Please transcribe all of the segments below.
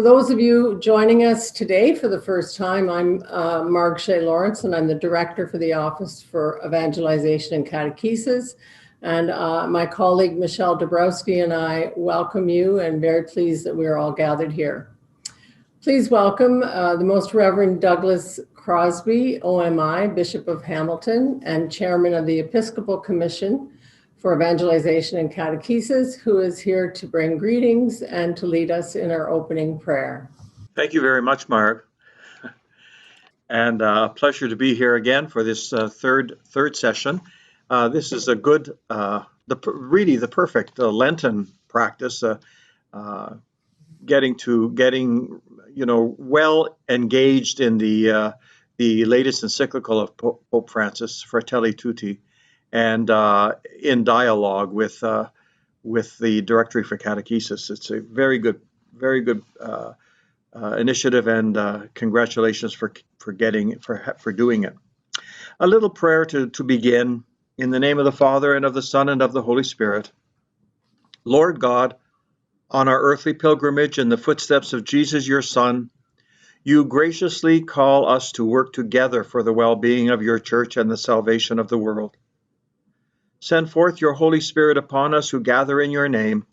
those of you joining us today for the first time, I'm Marg Shea Lawrence, and I'm the Director for the Office for Evangelization and Catechesis. And my colleague Michelle Dabrowski and I welcome you and very pleased that we are all gathered here. Please welcome the Most Reverend Douglas Crosby, OMI, Bishop of Hamilton and Chairman of the Episcopal Commission for Evangelization and Catechesis, who is here to bring greetings and to lead us in our opening prayer. Thank you very much, Marg. And a pleasure to be here again for this third session. This is a good, really the perfect Lenten practice, getting well engaged in the latest encyclical of Pope Francis, Fratelli Tutti, and in dialogue with the Directory for Catechesis. It's a very good initiative, and congratulations for doing it. A little prayer to begin. In the name of the Father, and of the Son, and of the Holy Spirit. Lord God, on our earthly pilgrimage in the footsteps of Jesus, your Son, you graciously call us to work together for the well-being of your church and the salvation of the world. Send forth your Holy Spirit upon us who gather in your name,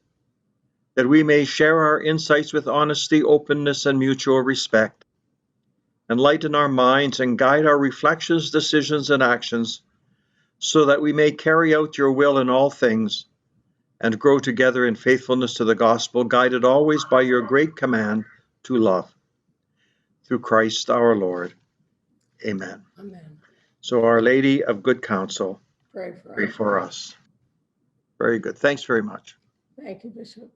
that we may share our insights with honesty, openness, and mutual respect. Enlighten our minds and guide our reflections, decisions, and actions, so that we may carry out your will in all things and grow together in faithfulness to the gospel, guided always by your great command to love. Through Christ our Lord. Amen. Amen. So Our Lady of Good Counsel, pray for us. Very good. Thanks very much. Thank you, Bishop.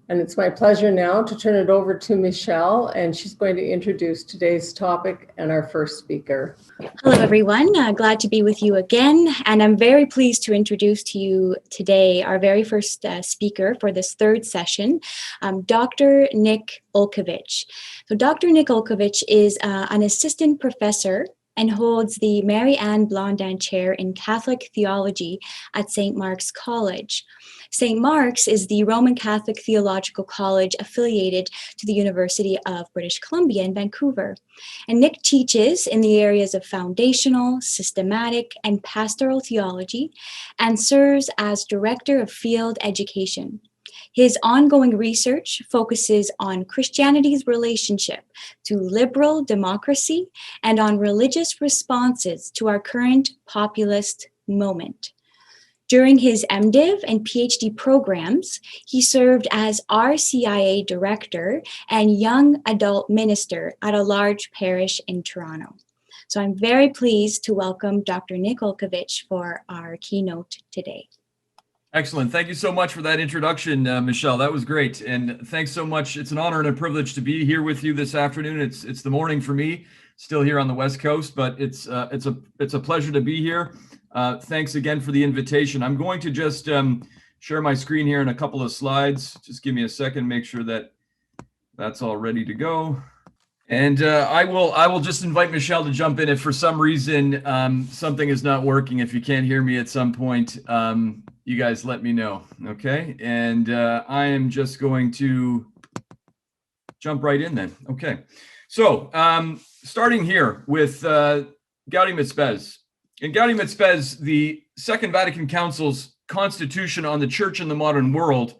And it's my pleasure now to turn it over to Michelle, and she's going to introduce today's topic and our first speaker. Hello, everyone. Glad to be with you again. And I'm very pleased to introduce to you today our very first speaker for this third session, Dr. Nick Olkowicz. So Dr. Nick Olkowicz is an assistant professor and holds the Mary Ann Blondin Chair in Catholic Theology at St. Mark's College. St. Mark's is the Roman Catholic Theological College affiliated to the University of British Columbia in Vancouver. And Nick teaches in the areas of foundational, systematic, and pastoral theology, and serves as Director of Field Education. His ongoing research focuses on Christianity's relationship to liberal democracy and on religious responses to our current populist moment. During his MDiv and PhD programs, he served as RCIA Director and Young Adult Minister at a large parish in Toronto. So I'm very pleased to welcome Dr. Nick Olkowicz for our keynote today. Excellent. Thank you so much for that introduction, Michelle. That was great. And thanks so much. It's an honor and a privilege to be here with you this afternoon. It's the morning for me, still here on the West Coast, but it's a pleasure to be here. Thanks again for the invitation. I'm going to just share my screen here in a couple of slides. Just give me a second, make sure that that's all ready to go. And I will just invite Michelle to jump in if for some reason something is not working. If you can't hear me at some point, you guys let me know, okay? And I am just going to jump right in then. Okay, so starting here with Gaudium et Spes. In Gaudium et Spes, the Second Vatican Council's Constitution on the Church in the Modern World,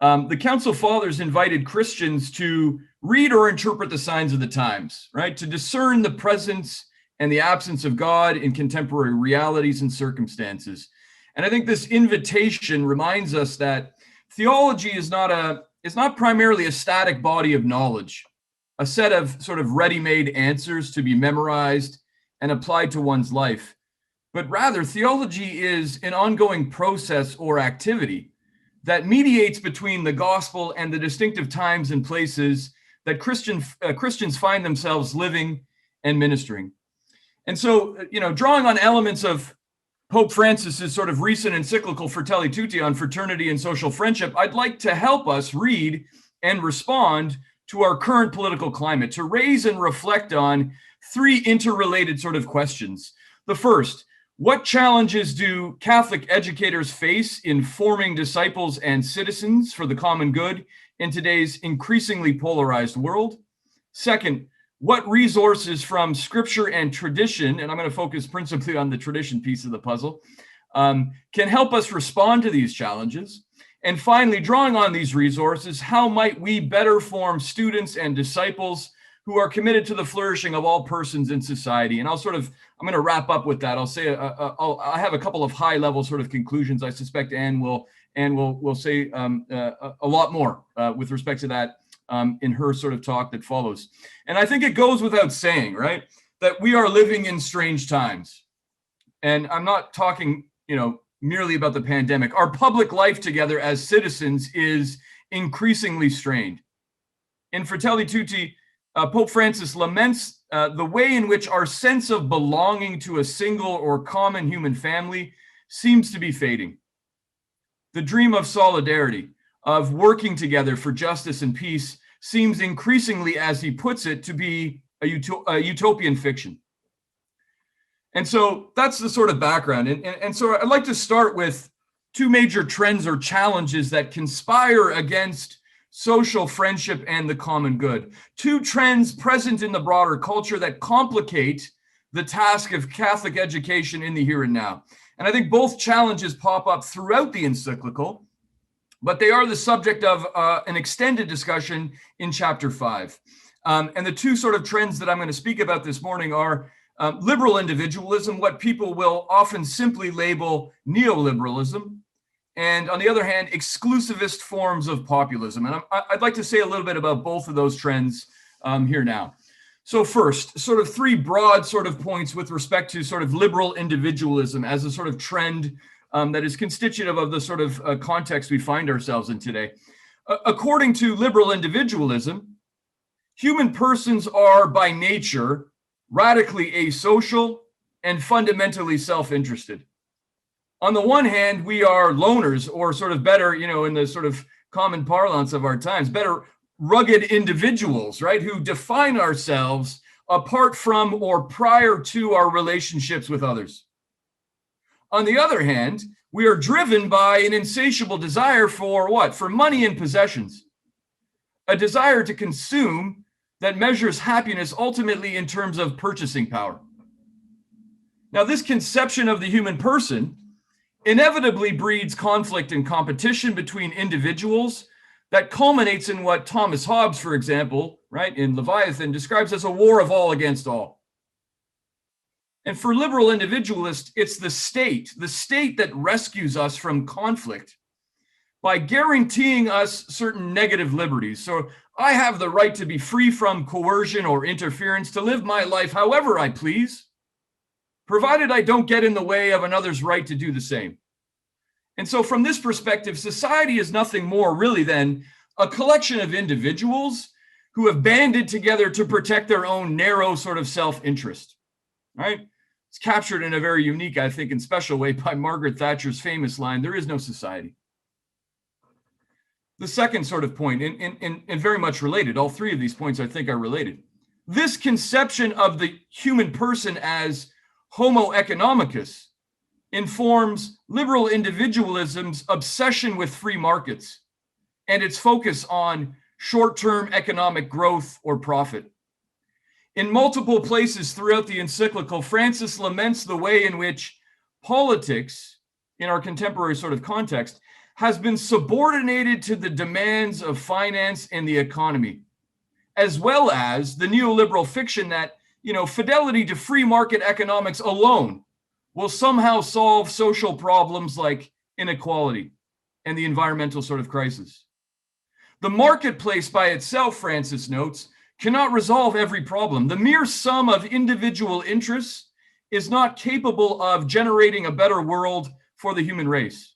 the Council Fathers invited Christians to read or interpret the signs of the times, right? To discern the presence and the absence of God in contemporary realities and circumstances. And I think this invitation reminds us that theology is not primarily a static body of knowledge, a set of sort of ready-made answers to be memorized and applied to one's life, but rather theology is an ongoing process or activity that mediates between the gospel and the distinctive times and places that Christians find themselves living and ministering. And so, drawing on elements of Pope Francis's sort of recent encyclical Fratelli Tutti on fraternity and social friendship, I'd like to help us read and respond to our current political climate, to raise and reflect on three interrelated sort of questions. The first, What challenges do Catholic educators face in forming disciples and citizens for the common good in today's increasingly polarized world? Second, what resources from scripture and tradition, and I'm going to focus principally on the tradition piece of the puzzle, can help us respond to these challenges? And finally, drawing on these resources, how might we better form students and disciples who are committed to the flourishing of all persons in society? And I'm going to wrap up with that. I'll say, I have a couple of high level sort of conclusions. I suspect Anne will say a lot more with respect to that in her sort of talk that follows. And I think it goes without saying, right, that we are living in strange times. And I'm not talking, merely about the pandemic. Our public life together as citizens is increasingly strained. In Fratelli Tutti, Pope Francis laments the way in which our sense of belonging to a single or common human family seems to be fading. The dream of solidarity, of working together for justice and peace, seems increasingly, as he puts it, to be a utopian fiction. And so that's the sort of background. And so I'd like to start with two major trends or challenges that conspire against social friendship and the common good. Two trends present in the broader culture that complicate the task of Catholic education in the here and now. And I think both challenges pop up throughout the encyclical, but they are the subject of an extended discussion in chapter 5. And the two sort of trends that I'm going to speak about this morning are liberal individualism, what people will often simply label neoliberalism, and on the other hand, exclusivist forms of populism. And I'd like to say a little bit about both of those trends here now. So first, sort of three broad sort of points with respect to sort of liberal individualism as a sort of trend that is constitutive of the sort of context we find ourselves in today. According to liberal individualism, human persons are by nature radically asocial and fundamentally self-interested. On the one hand, we are loners, or sort of better, in the sort of common parlance of our times, better rugged individuals, right, who define ourselves apart from or prior to our relationships with others. On the other hand, we are driven by an insatiable desire for what? For money and possessions. A desire to consume that measures happiness ultimately in terms of purchasing power. Now, this conception of the human person inevitably breeds conflict and competition between individuals that culminates in what Thomas Hobbes, for example, right, in Leviathan, describes as a war of all against all. And for liberal individualists, it's the state that rescues us from conflict by guaranteeing us certain negative liberties. So I have the right to be free from coercion or interference, to live my life however I please, provided I don't get in the way of another's right to do the same. And so from this perspective, society is nothing more really than a collection of individuals who have banded together to protect their own narrow sort of self-interest, right? It's captured in a very unique, I think, and special way by Margaret Thatcher's famous line, "There is no society." The second sort of point, and very much related, all three of these points I think are related. This conception of the human person as Homo economicus informs liberal individualism's obsession with free markets and its focus on short-term economic growth or profit. In multiple places throughout the encyclical, Francis laments the way in which politics, in our contemporary sort of context, has been subordinated to the demands of finance and the economy, as well as the neoliberal fiction that, fidelity to free market economics alone will somehow solve social problems like inequality and the environmental sort of crisis. The marketplace by itself, Francis notes, cannot resolve every problem. The mere sum of individual interests is not capable of generating a better world for the human race.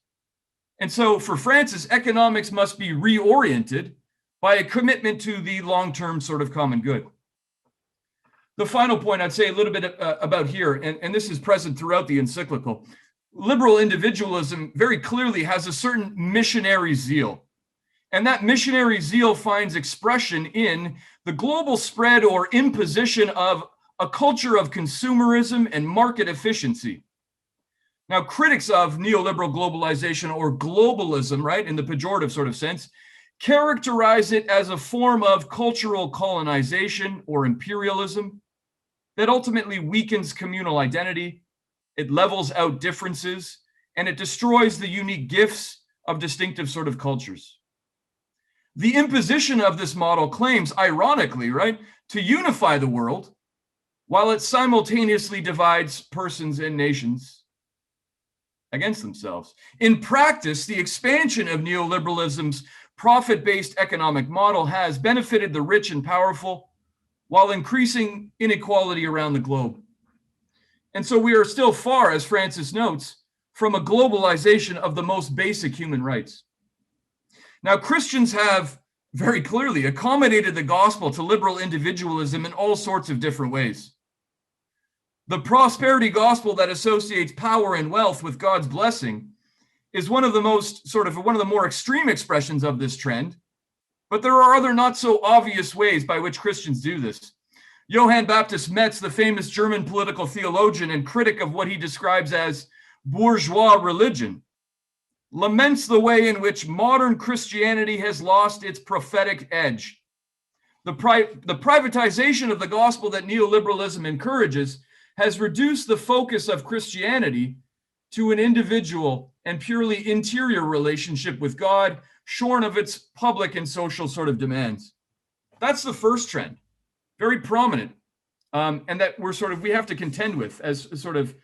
And so for Francis, economics must be reoriented by a commitment to the long-term sort of common good. The final point I'd say a little bit about here, and this is present throughout the encyclical, liberal individualism very clearly has a certain missionary zeal. And that missionary zeal finds expression in the global spread or imposition of a culture of consumerism and market efficiency, Now, critics of neoliberal globalization or globalism, right, in the pejorative sort of sense, characterize it as a form of cultural colonization or imperialism that ultimately weakens communal identity, it levels out differences, and it destroys the unique gifts of distinctive sort of cultures. The imposition of this model claims, ironically, right, to unify the world, while it simultaneously divides persons and nations against themselves. In practice, the expansion of neoliberalism's profit-based economic model has benefited the rich and powerful while increasing inequality around the globe. And so we are still far, as Francis notes, from a globalization of the most basic human rights. Now, Christians have very clearly accommodated the gospel to liberal individualism in all sorts of different ways. The prosperity gospel that associates power and wealth with God's blessing is one of the more extreme expressions of this trend, but there are other not so obvious ways by which Christians do this. Johann Baptist Metz, the famous German political theologian and critic of what he describes as bourgeois religion, laments the way in which modern Christianity has lost its prophetic edge. The privatization of the gospel that neoliberalism encourages has reduced the focus of Christianity to an individual and purely interior relationship with God, shorn of its public and social sort of demands. That's the first trend, very prominent, and that we have to contend with as sort of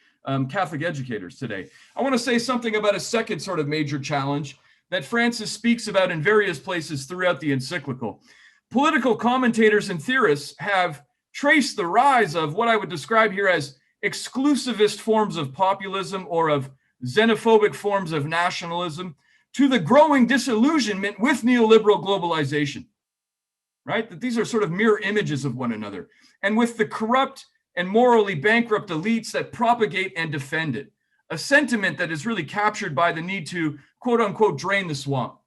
Catholic educators today. I want to say something about a second sort of major challenge that Francis speaks about in various places throughout the encyclical. Political commentators and theorists have traced the rise of what I would describe here as exclusivist forms of populism or of xenophobic forms of nationalism to the growing disillusionment with neoliberal globalization, right? That these are sort of mirror images of one another, and with the corrupt and morally bankrupt elites that propagate and defend it, a sentiment that is really captured by the need to, quote unquote, drain the swamp.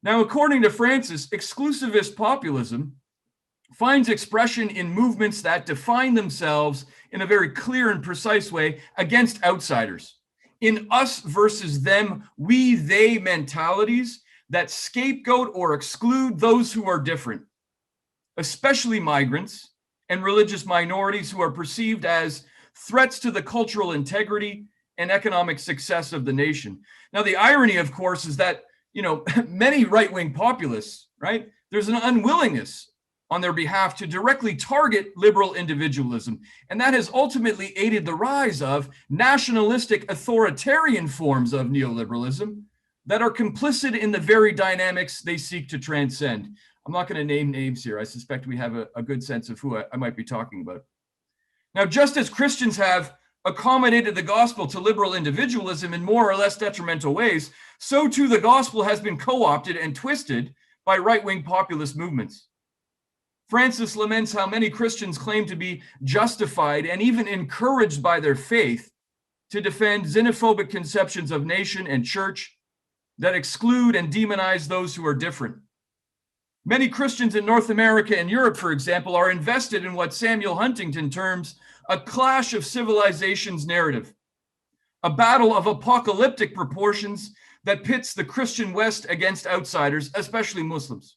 Now, according to Francis, exclusivist populism finds expression in movements that define themselves in a very clear and precise way against outsiders, in us versus them, we, they mentalities that scapegoat or exclude those who are different, especially migrants and religious minorities who are perceived as threats to the cultural integrity and economic success of the nation. Now, the irony, of course, is that, many right-wing populists, right, there's an unwillingness on their behalf to directly target liberal individualism. And that has ultimately aided the rise of nationalistic authoritarian forms of neoliberalism that are complicit in the very dynamics they seek to transcend. I'm not going to name names here. I suspect we have a good sense of who I might be talking about. Now, just as Christians have accommodated the gospel to liberal individualism in more or less detrimental ways, so too the gospel has been co-opted and twisted by right-wing populist movements. Francis laments how many Christians claim to be justified and even encouraged by their faith to defend xenophobic conceptions of nation and church that exclude and demonize those who are different. Many Christians in North America and Europe, for example, are invested in what Samuel Huntington terms a clash of civilizations narrative, a battle of apocalyptic proportions that pits the Christian West against outsiders, especially Muslims.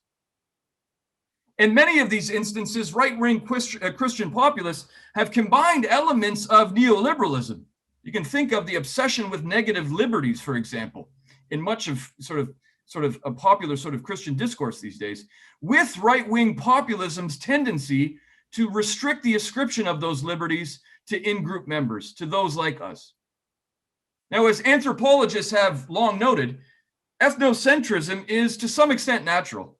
In many of these instances, right-wing Christian populists have combined elements of neoliberalism. You can think of the obsession with negative liberties, for example, in much of sort of a popular sort of Christian discourse these days, with right-wing populism's tendency to restrict the ascription of those liberties to in-group members, to those like us. Now, as anthropologists have long noted, ethnocentrism is to some extent natural.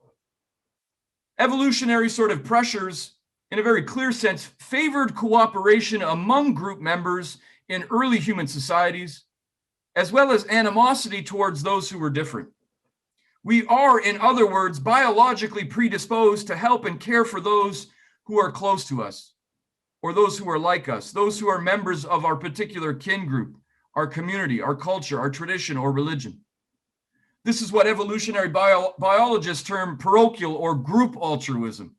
Evolutionary sort of pressures, in a very clear sense, favored cooperation among group members in early human societies, as well as animosity towards those who were different. We are, in other words, biologically predisposed to help and care for those who are close to us, or those who are like us, those who are members of our particular kin group, our community, our culture, our tradition, or religion. This is what evolutionary biologists term parochial or group altruism.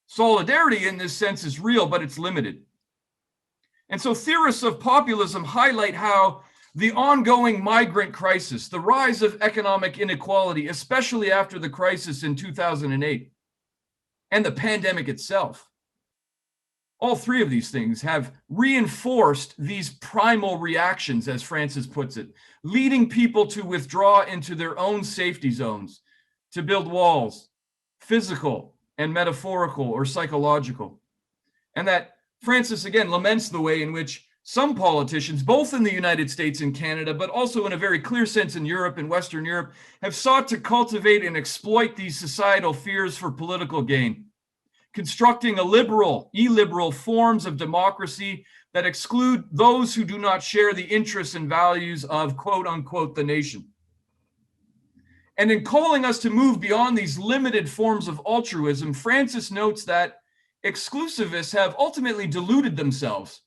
Solidarity in this sense is real, but it's limited. And so theorists of populism highlight how the ongoing migrant crisis, the rise of economic inequality, especially after the crisis in 2008, and the pandemic itself, all three of these things have reinforced these primal reactions, as Francis puts it, leading people to withdraw into their own safety zones, to build walls, physical and metaphorical or psychological. And that Francis, again, laments the way in which some politicians, both in the United States and Canada, but also in a very clear sense in Europe and Western Europe, have sought to cultivate and exploit these societal fears for political gain, constructing illiberal forms of democracy that exclude those who do not share the interests and values of, quote unquote, the nation. And in calling us to move beyond these limited forms of altruism, Francis notes that exclusivists have ultimately deluded themselves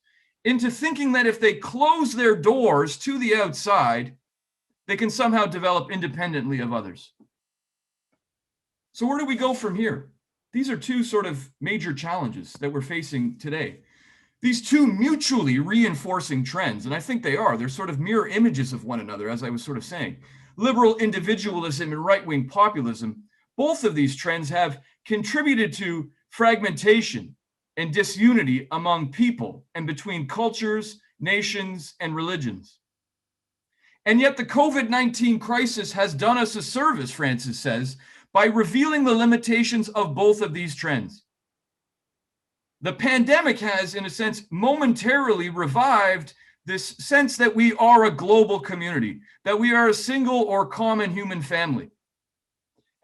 into thinking that if they close their doors to the outside, they can somehow develop independently of others. So where do we go from here? These are two sort of major challenges that we're facing today. These two mutually reinforcing trends, and I think they are, they're sort of mirror images of one another, as I was sort of saying. Liberal individualism and right-wing populism, both of these trends have contributed to fragmentation and disunity among people and between cultures, nations, and religions. And yet the COVID-19 crisis has done us a service, Francis says, by revealing the limitations of both of these trends. The pandemic has, in a sense, momentarily revived this sense that we are a global community, that we are a single or common human family.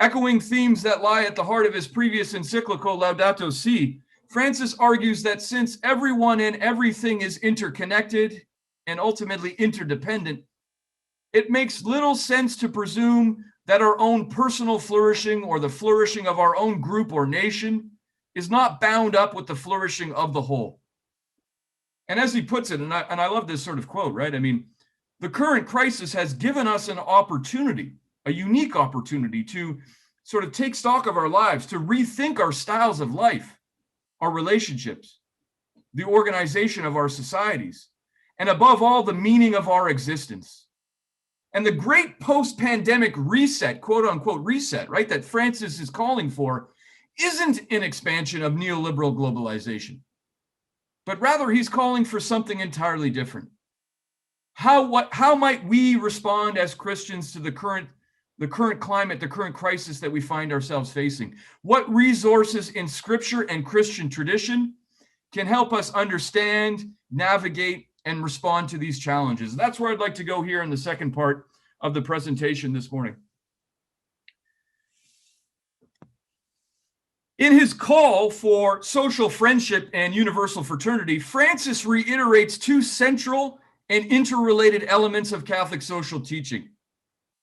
Echoing themes that lie at the heart of his previous encyclical, Laudato Si', Francis argues that since everyone and everything is interconnected and ultimately interdependent, it makes little sense to presume that our own personal flourishing or the flourishing of our own group or nation is not bound up with the flourishing of the whole. And as he puts it, and I love this sort of quote, right? I mean, the current crisis has given us an opportunity, a unique opportunity to sort of take stock of our lives, to rethink our styles of life, our relationships, the organization of our societies, and above all, the meaning of our existence. And the great post-pandemic reset, quote unquote reset, right, that Francis is calling for, isn't an expansion of neoliberal globalization, but rather he's calling for something entirely different. How might we respond as Christians to the current climate, the current crisis that we find ourselves facing? What resources in Scripture and Christian tradition can help us understand, navigate, and respond to these challenges? That's where I'd like to go here in the second part of the presentation this morning. In his call for social friendship and universal fraternity, Francis reiterates two central and interrelated elements of Catholic social teaching,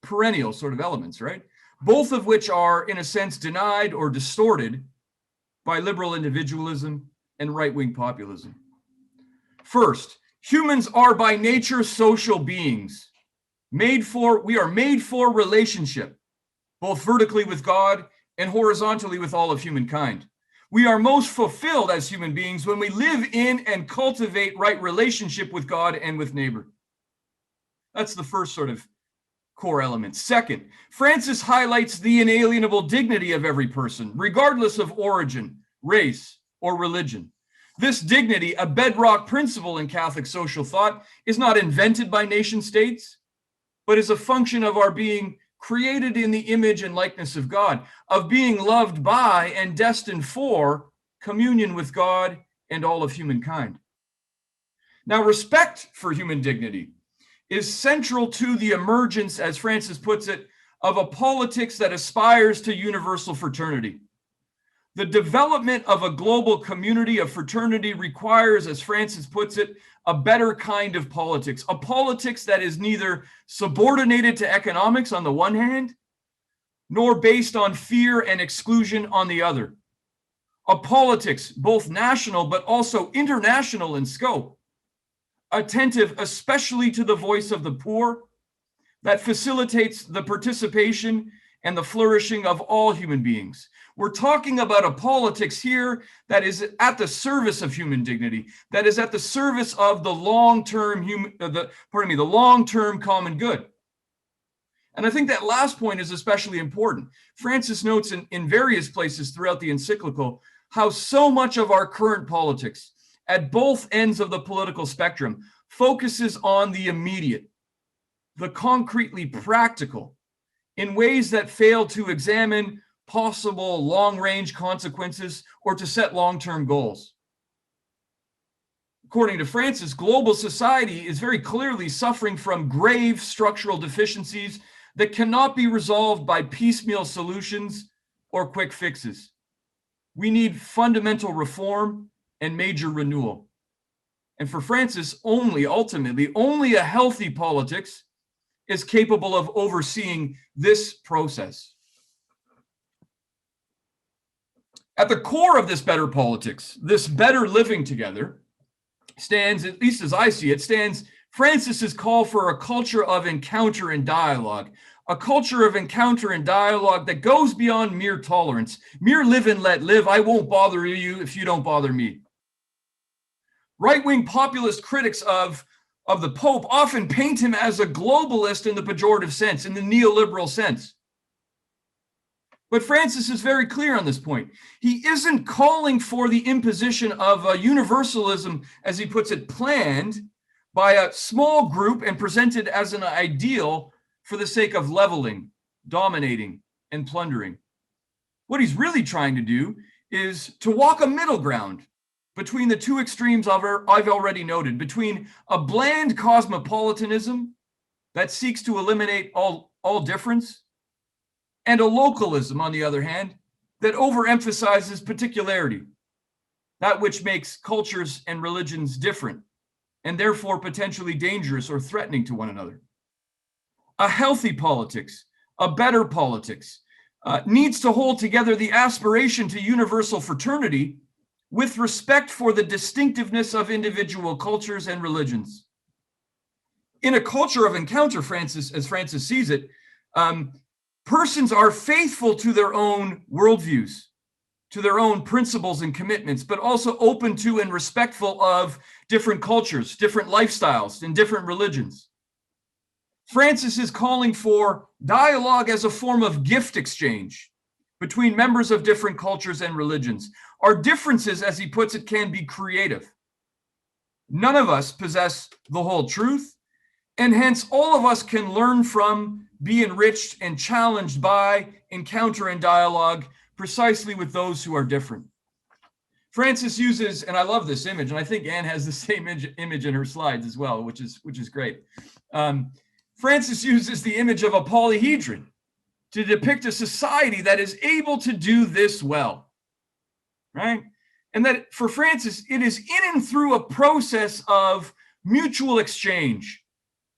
perennial sort of elements, right? Both of which are, in a sense, denied or distorted by liberal individualism and right-wing populism. First, humans are by nature social beings. We are made for relationship, both vertically with God and horizontally with all of humankind. We are most fulfilled as human beings when we live in and cultivate right relationship with God and with neighbor. That's the first sort of core element. Second, Francis highlights the inalienable dignity of every person, regardless of origin, race, or religion. This dignity, a bedrock principle in Catholic social thought, is not invented by nation states, but is a function of our being created in the image and likeness of God, of being loved by and destined for communion with God and all of humankind. Now, respect for human dignity is central to the emergence, as Francis puts it, of a politics that aspires to universal fraternity. The development of a global community of fraternity requires, as Francis puts it, a better kind of politics, a politics that is neither subordinated to economics on the one hand, nor based on fear and exclusion on the other. A politics both national but also international in scope, attentive especially to the voice of the poor, that facilitates the participation and the flourishing of all human beings. We're talking about a politics here that is at the service of human dignity, that is at the service of the long-term the long-term common good. And I think that last point is especially important. Francis notes in various places throughout the encyclical how so much of our current politics at both ends of the political spectrum focuses on the immediate, the concretely practical, in ways that fail to examine possible long-range consequences or to set long-term goals. According to Francis, global society is very clearly suffering from grave structural deficiencies that cannot be resolved by piecemeal solutions or quick fixes. We need fundamental reform and major renewal. And for Francis, ultimately, only a healthy politics is capable of overseeing this process. At the core of this better politics, this better living together, stands, at least as I see it, stands Francis's call for a culture of encounter and dialogue, a culture of encounter and dialogue that goes beyond mere tolerance, mere live and let live. I won't bother you if you don't bother me. Right-wing populist critics of the Pope often paint him as a globalist in the pejorative sense, in the neoliberal sense. But Francis is very clear on this point. He isn't calling for the imposition of a universalism, as he puts it, planned by a small group and presented as an ideal for the sake of leveling, dominating, and plundering. What he's really trying to do is to walk a middle ground between the two extremes I've already noted, between a bland cosmopolitanism that seeks to eliminate all difference, and a localism, on the other hand, that overemphasizes particularity, that which makes cultures and religions different, and therefore potentially dangerous or threatening to one another. A healthy politics, a better politics, needs to hold together the aspiration to universal fraternity with respect for the distinctiveness of individual cultures and religions. In a culture of encounter, as Francis sees it, persons are faithful to their own worldviews, to their own principles and commitments, but also open to and respectful of different cultures, different lifestyles, and different religions. Francis is calling for dialogue as a form of gift exchange between members of different cultures and religions. Our differences, as he puts it, can be creative. None of us possess the whole truth, and hence all of us can learn from, be enriched and challenged by encounter and dialogue precisely with those who are different. Francis uses, and I love this image, and I think Anne has the same image in her slides as well, which is great. Francis uses the image of a polyhedron to depict a society that is able to do this well, right? And that for Francis, it is in and through a process of mutual exchange,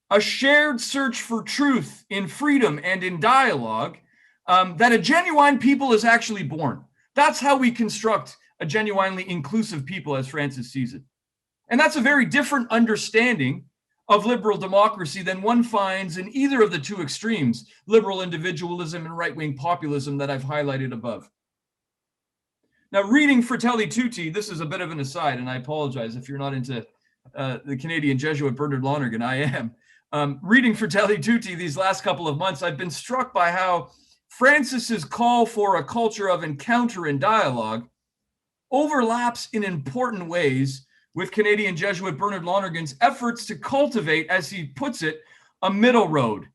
a shared search for truth in freedom and in dialogue, that a genuine people is actually born. That's how we construct a genuinely inclusive people, as Francis sees it. And that's a very different understanding of liberal democracy than one finds in either of the two extremes, liberal individualism and right-wing populism, that I've highlighted above. Now, reading Fratelli Tutti, this is a bit of an aside, and I apologize if you're not into the Canadian Jesuit Bernard Lonergan. I am. Reading Fratelli Tutti these last couple of months, I've been struck by how Francis's call for a culture of encounter and dialogue overlaps in important ways with Canadian Jesuit Bernard Lonergan's efforts to cultivate, as he puts it, a middle road,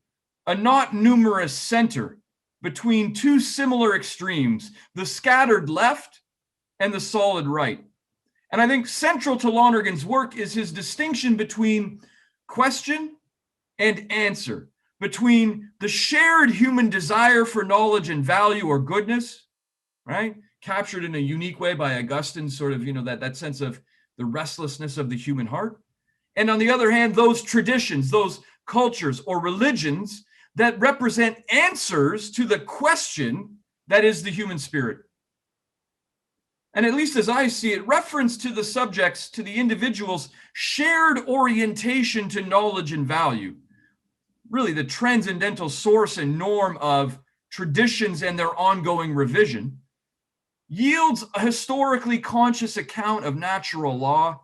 a not numerous center between two similar extremes, the scattered left and the solid right. And I think central to Lonergan's work is his distinction between question and answer, between the shared human desire for knowledge and value or goodness, right? Captured in a unique way by Augustine, sort of, that sense of the restlessness of the human heart. And on the other hand, those traditions, those cultures or religions that represent answers to the question that is the human spirit. And at least as I see it, reference to the subjects, to the individual's shared orientation to knowledge and value, really the transcendental source and norm of traditions and their ongoing revision, yields a historically conscious account of natural law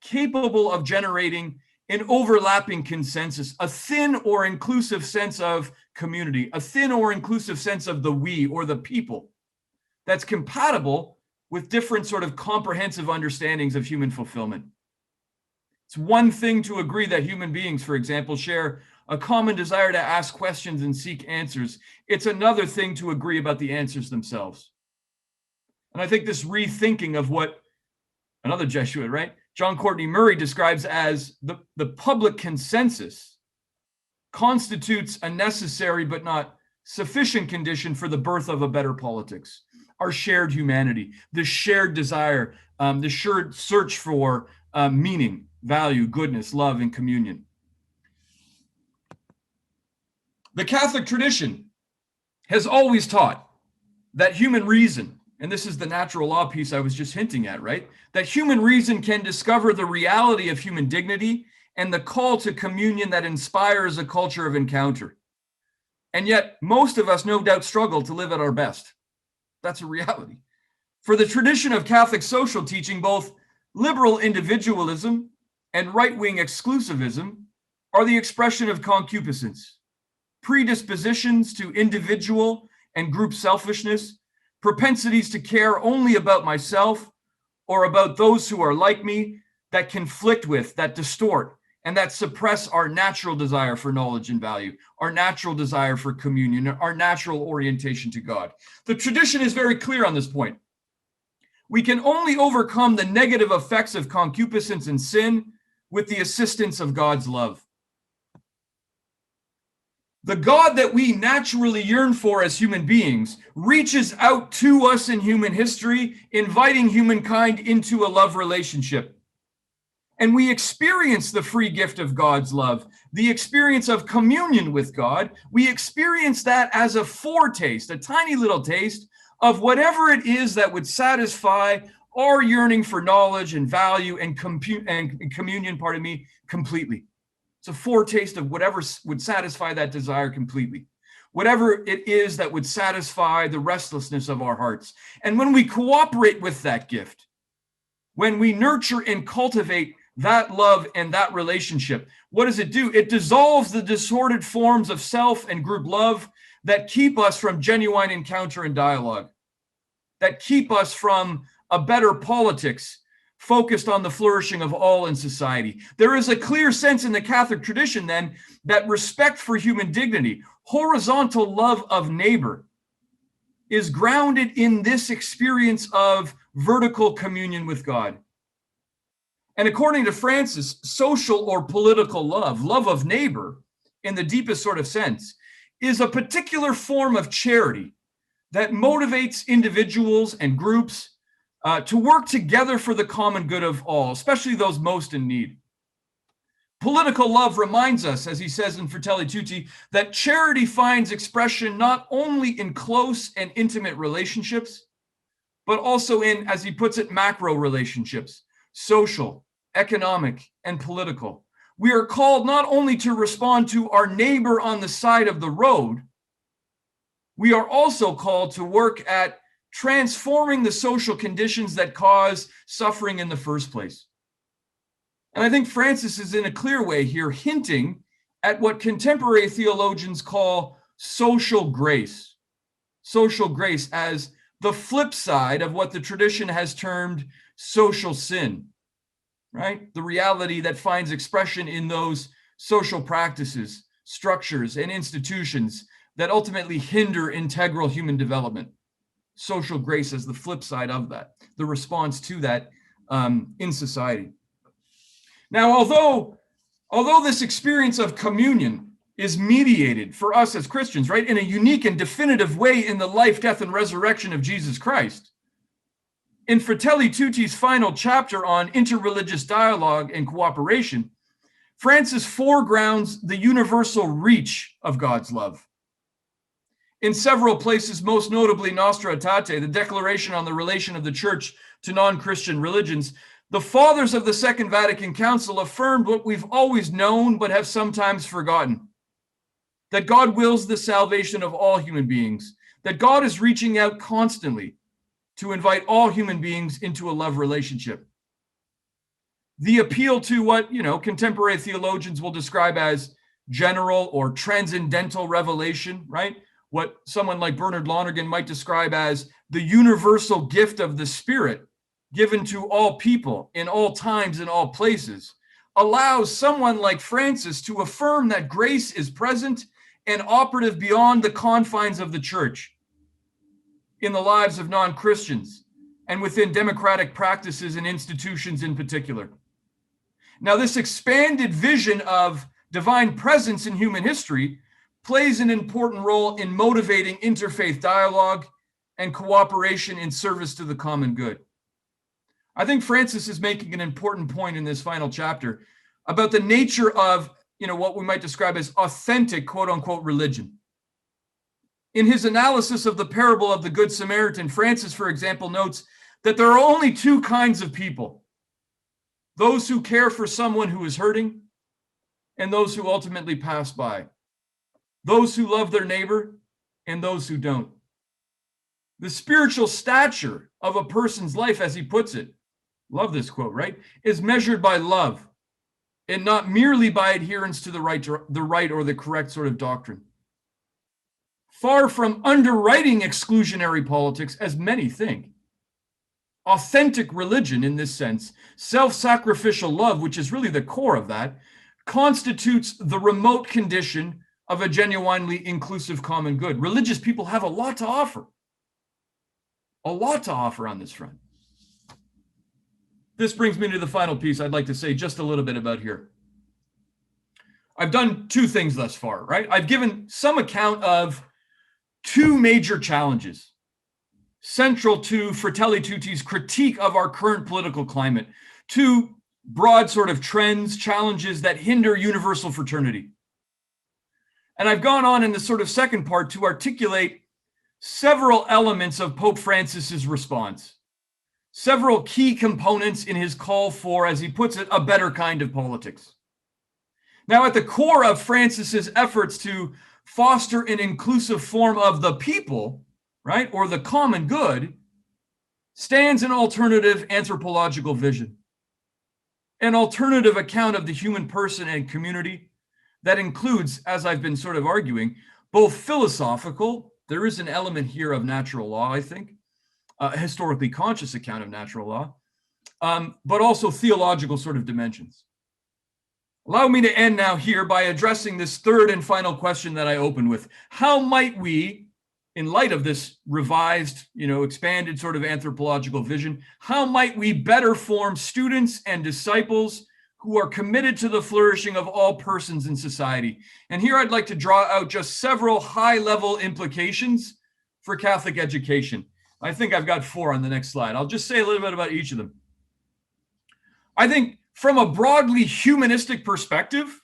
capable of generating an overlapping consensus, a thin or inclusive sense of community, a thin or inclusive sense of the we or the people that's compatible with different sort of comprehensive understandings of human fulfillment. It's one thing to agree that human beings, for example, share a common desire to ask questions and seek answers. It's another thing to agree about the answers themselves. And I think this rethinking of what another Jesuit, right, John Courtney Murray describes as the public consensus constitutes a necessary but not sufficient condition for the birth of a better politics. Our shared humanity, the shared desire, the shared search for meaning, value, goodness, love, and communion. The Catholic tradition has always taught that human reason, and this is the natural law piece I was just hinting at, right? That human reason can discover the reality of human dignity and the call to communion that inspires a culture of encounter. And yet, most of us no doubt struggle to live at our best. That's a reality. For the tradition of Catholic social teaching, both liberal individualism and right-wing exclusivism are the expression of concupiscence, predispositions to individual and group selfishness, propensities to care only about myself or about those who are like me, that conflict with, that distort, and that suppress our natural desire for knowledge and value, our natural desire for communion, our natural orientation to God. The tradition is very clear on this point. We can only overcome the negative effects of concupiscence and sin with the assistance of God's love. The God that we naturally yearn for as human beings reaches out to us in human history, inviting humankind into a love relationship. And we experience the free gift of God's love, the experience of communion with God. We experience that as a foretaste, a tiny little taste of whatever it is that would satisfy our yearning for knowledge and value and communion, completely. It's a foretaste of whatever would satisfy that desire completely. Whatever it is that would satisfy the restlessness of our hearts. And when we cooperate with that gift, when we nurture and cultivate that love and that relationship, what does it do? It dissolves the disordered forms of self and group love that keep us from genuine encounter and dialogue, that keep us from a better politics focused on the flourishing of all in society. There is a clear sense in the Catholic tradition, then, that respect for human dignity, horizontal love of neighbor, is grounded in this experience of vertical communion with God. And according to Francis, social or political love, love of neighbor, in the deepest sort of sense, is a particular form of charity that motivates individuals and groups to work together for the common good of all, especially those most in need. Political love reminds us, as he says in Fratelli Tutti, that charity finds expression not only in close and intimate relationships, but also in, as he puts it, macro relationships, social, economic, and political. We are called not only to respond to our neighbor on the side of the road, we are also called to work at transforming the social conditions that cause suffering in the first place. And I think Francis is in a clear way here hinting at what contemporary theologians call social grace. Social grace as the flip side of what the tradition has termed social sin, right? The reality that finds expression in those social practices, structures, and institutions that ultimately hinder integral human development. Social grace as the flip side of that, the response to that in society. Now, although this experience of communion is mediated for us as Christians, right, in a unique and definitive way in the life, death, and resurrection of Jesus Christ, in Fratelli Tutti's final chapter on interreligious dialogue and cooperation, Francis foregrounds the universal reach of God's love. In several places, most notably Nostra Aetate, the declaration on the relation of the Church to non-Christian religions, the fathers of the Second Vatican Council affirmed what we've always known but have sometimes forgotten, that God wills the salvation of all human beings, that God is reaching out constantly to invite all human beings into a love relationship. The appeal to what, contemporary theologians will describe as general or transcendental revelation, right? What someone like Bernard Lonergan might describe as the universal gift of the Spirit given to all people in all times and all places, allows someone like Francis to affirm that grace is present and operative beyond the confines of the church in the lives of non-Christians and within democratic practices and institutions in particular. Now, this expanded vision of divine presence in human history plays an important role in motivating interfaith dialogue and cooperation in service to the common good. I think Francis is making an important point in this final chapter about the nature of, what we might describe as authentic, quote unquote, religion. In his analysis of the parable of the Good Samaritan, Francis, for example, notes that there are only two kinds of people: those who care for someone who is hurting and those who ultimately pass by, those who love their neighbor and those who don't. The spiritual stature of a person's life, as he puts it, love this quote, right, is measured by love and not merely by adherence to the right or the correct sort of doctrine. Far from underwriting exclusionary politics, as many think, authentic religion in this sense, self-sacrificial love, which is really the core of that, constitutes the remote condition of a genuinely inclusive common good. Religious people have a lot to offer on this front. This brings me to the final piece I'd like to say just a little bit about here. I've done two things thus far, right? I've given some account of two major challenges central to Fratelli Tutti's critique of our current political climate, two broad sort of trends, challenges that hinder universal fraternity. And I've gone on in the sort of second part to articulate several elements of Pope Francis's response, several key components in his call for, as he puts it, a better kind of politics. Now, at the core of Francis's efforts to foster an inclusive form of the people, right, or the common good, stands an alternative anthropological vision, an alternative account of the human person and community that includes, as I've been sort of arguing, both philosophical, there is an element here of natural law, I think, a historically conscious account of natural law, but also theological sort of dimensions. Allow me to end now here by addressing this third and final question that I opened with. How might we, in light of this revised, expanded sort of anthropological vision, how might we better form students and disciples who are committed to the flourishing of all persons in society? And here I'd like to draw out just several high-level implications for Catholic education. I think I've got 4 on the next slide. I'll just say a little bit about each of them. I think from a broadly humanistic perspective,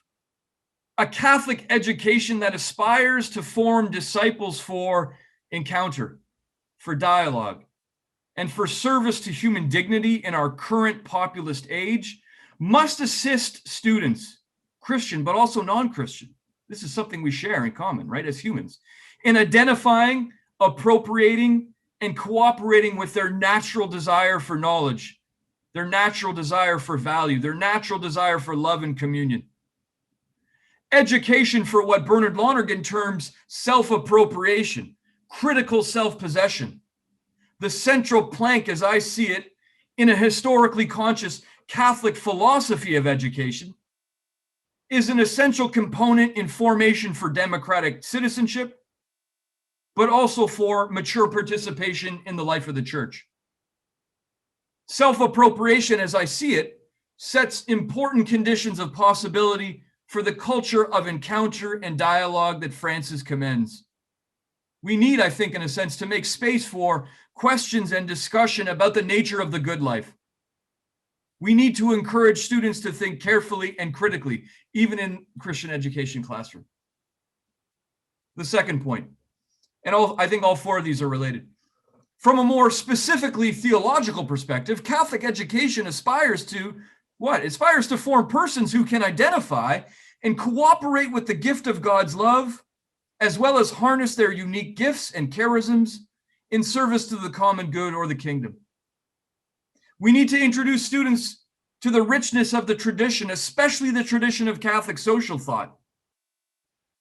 a Catholic education that aspires to form disciples for encounter, for dialogue, and for service to human dignity in our current populist age must assist students, Christian, but also non-Christian. This is something we share in common, right, as humans, in identifying, appropriating, and cooperating with their natural desire for knowledge, their natural desire for value, their natural desire for love and communion. Education for what Bernard Lonergan terms self-appropriation, critical self-possession. The central plank, as I see it, in a historically conscious Catholic philosophy of education, is an essential component in formation for democratic citizenship, but also for mature participation in the life of the church. Self-appropriation, as I see it, sets important conditions of possibility for the culture of encounter and dialogue that Francis commends. We need, I think, in a sense, to make space for questions and discussion about the nature of the good life. We need to encourage students to think carefully and critically, even in Christian education classroom. The second point, and I think all 4 of these are related. From a more specifically theological perspective, Catholic education aspires to what? It aspires to form persons who can identify and cooperate with the gift of God's love as well as harness their unique gifts and charisms in service to the common good or the kingdom. We need to introduce students to the richness of the tradition, especially the tradition of Catholic social thought.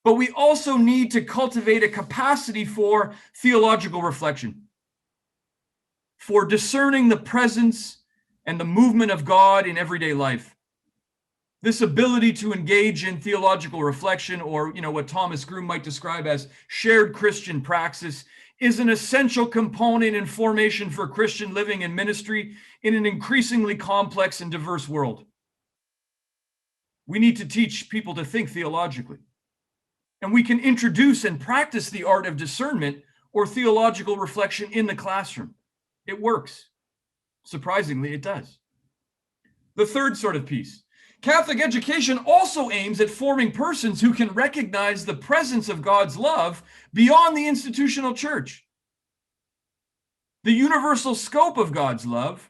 But we also need to cultivate a capacity for theological reflection, for discerning the presence and the movement of God in everyday life. This ability to engage in theological reflection, or what Thomas Groome might describe as shared Christian praxis, is an essential component in formation for Christian living and ministry in an increasingly complex and diverse world. We need to teach people to think theologically. And we can introduce and practice the art of discernment or theological reflection in the classroom. It works. Surprisingly, it does. The third sort of piece. Catholic education also aims at forming persons who can recognize the presence of God's love beyond the institutional church. The universal scope of God's love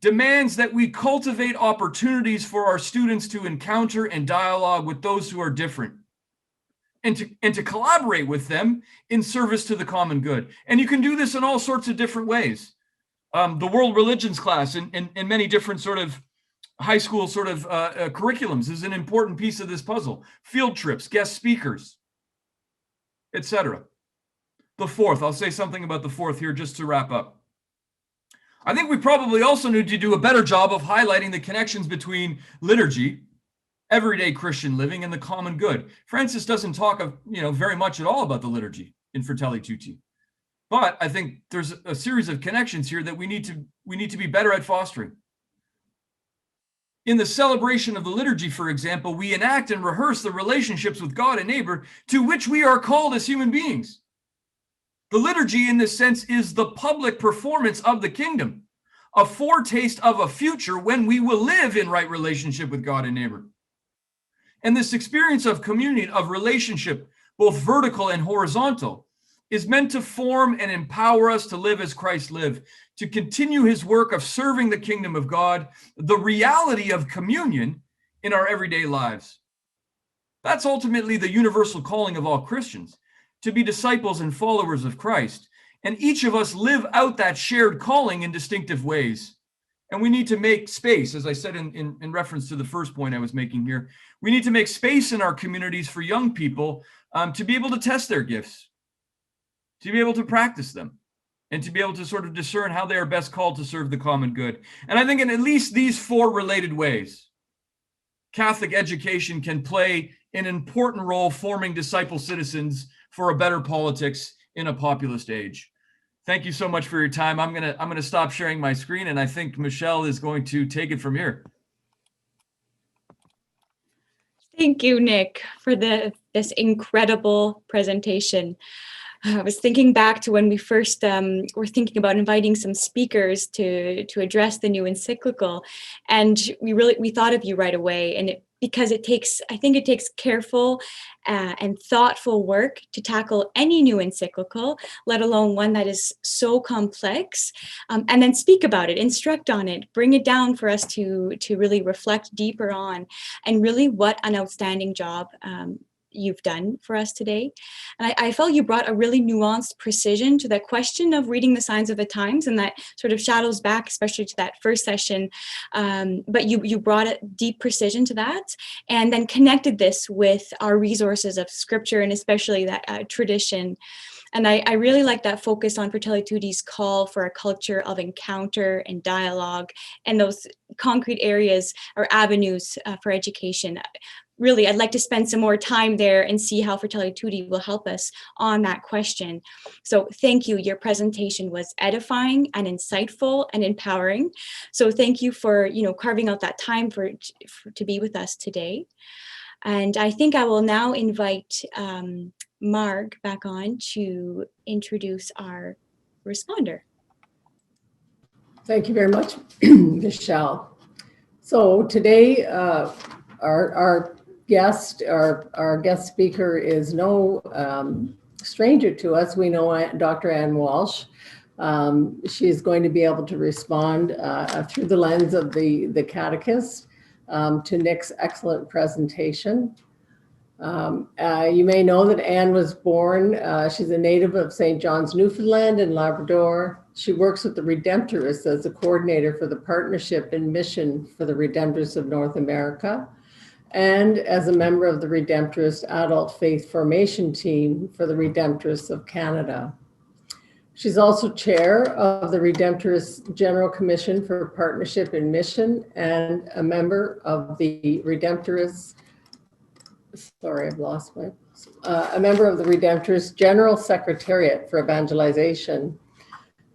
demands that we cultivate opportunities for our students to encounter and dialogue with those who are different, and to collaborate with them in service to the common good. And you can do this in all sorts of different ways. The world religions class in many different sort of high school sort of curriculums is an important piece of this puzzle. Field trips, guest speakers, etc. The fourth, I'll say something about the fourth here just to wrap up. I think we probably also need to do a better job of highlighting the connections between liturgy, everyday Christian living, and the common good. Francis doesn't talk very much at all about the liturgy in Fratelli Tutti. But I think there's a series of connections here that we need to be better at fostering. In the celebration of the liturgy, for example, we enact and rehearse the relationships with God and neighbor to which we are called as human beings. The liturgy, in this sense, is the public performance of the kingdom, a foretaste of a future when we will live in right relationship with God and neighbor. And this experience of communion, of relationship, both vertical and horizontal, is meant to form and empower us to live as Christ lived, to continue his work of serving the kingdom of God, the reality of communion in our everyday lives. That's ultimately the universal calling of all Christians, to be disciples and followers of Christ. And each of us live out that shared calling in distinctive ways. And we need to make space, as I said in reference to the first point I was making here, we need to make space in our communities for young people to be able to test their gifts, to be able to practice them, and to be able to sort of discern how they are best called to serve the common good. And I think in at least these four related ways, Catholic education can play an important role forming disciple citizens for a better politics in a populist age. Thank you so much for your time. I'm gonna stop sharing my screen, and I think Michelle is going to take it from here. Thank you, Nick, for this incredible presentation. I was thinking back to when we first were thinking about inviting some speakers to address the new encyclical, and we thought of you right away. And I think it takes careful and thoughtful work to tackle any new encyclical, let alone one that is so complex, and then speak about it, instruct on it, bring it down for us to really reflect deeper on, and really what an outstanding job you've done for us today. And I felt you brought a really nuanced precision to that question of reading the signs of the times, and that sort of shadows back, especially to that first session. But you brought a deep precision to that, and then connected this with our resources of scripture, and especially that tradition. And I really like that focus on Fratelli Tutti's call for a culture of encounter and dialogue, and those concrete areas or avenues for education. Really, I'd like to spend some more time there and see how Fratelli Tutti will help us on that question. So thank you. Your presentation was edifying and insightful and empowering. So thank you for carving out that time to be with us today. And I think I will now invite Marg back on to introduce our responder. Thank you very much, Michelle. So today, our guest speaker is no stranger to us. We know Dr. Ann Walsh. She's going to be able to respond through the lens of the catechist to Nick's excellent presentation. You may know that Anne was born, she's a native of St. John's, Newfoundland and Labrador. She works with the Redemptorists as a coordinator for the Partnership and Mission for the Redemptorists of North America, and as a member of the Redemptorist Adult Faith Formation Team for the Redemptorists of Canada. She's also chair of the Redemptorist General Commission for Partnership and Mission and a member of the Redemptorists, a member of the Redemptorist General Secretariat for Evangelization,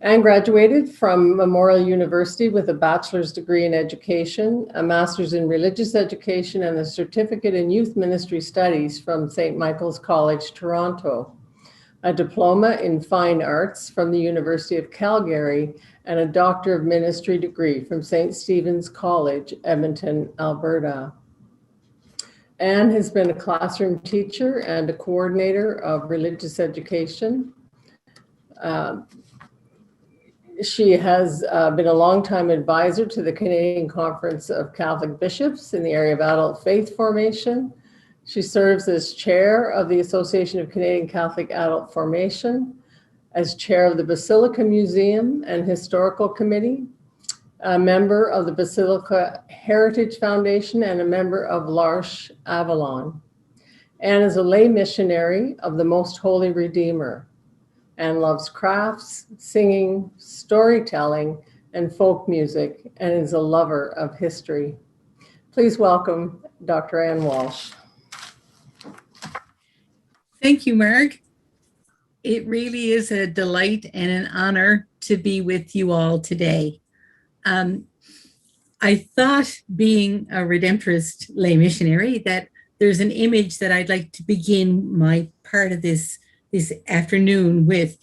and graduated from Memorial University with a bachelor's degree in education, a master's in religious education, and a certificate in youth ministry studies from St. Michael's College, Toronto, a diploma in fine arts from the University of Calgary, and a Doctor of Ministry degree from St. Stephen's College, Edmonton, Alberta. Anne has been a classroom teacher and a coordinator of religious education. She has been a longtime advisor to the Canadian Conference of Catholic Bishops in the area of adult faith formation. She serves as chair of the Association of Canadian Catholic Adult Formation, as chair of the Basilica Museum and Historical Committee, a member of the Basilica Heritage Foundation, and a member of L'Arche Avalon. Anne is a lay missionary of the Most Holy Redeemer and loves crafts, singing, storytelling, and folk music, and is a lover of history. Please welcome Dr. Anne Walsh. Thank you, Marg. It really is a delight and an honor to be with you all today. I thought, being a Redemptorist lay missionary, that there's an image that I'd like to begin my part of this afternoon with.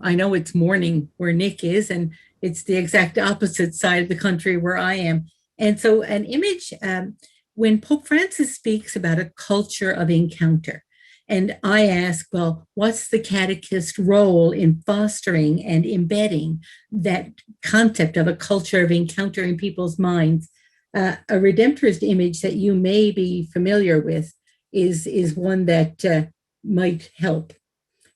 I know it's morning where Nick is, and it's the exact opposite side of the country where I am. And so an image, when Pope Francis speaks about a culture of encounter, and I ask, well, what's the catechist role in fostering and embedding that concept of a culture of encounter in people's minds? A Redemptorist image that you may be familiar with is one that might help.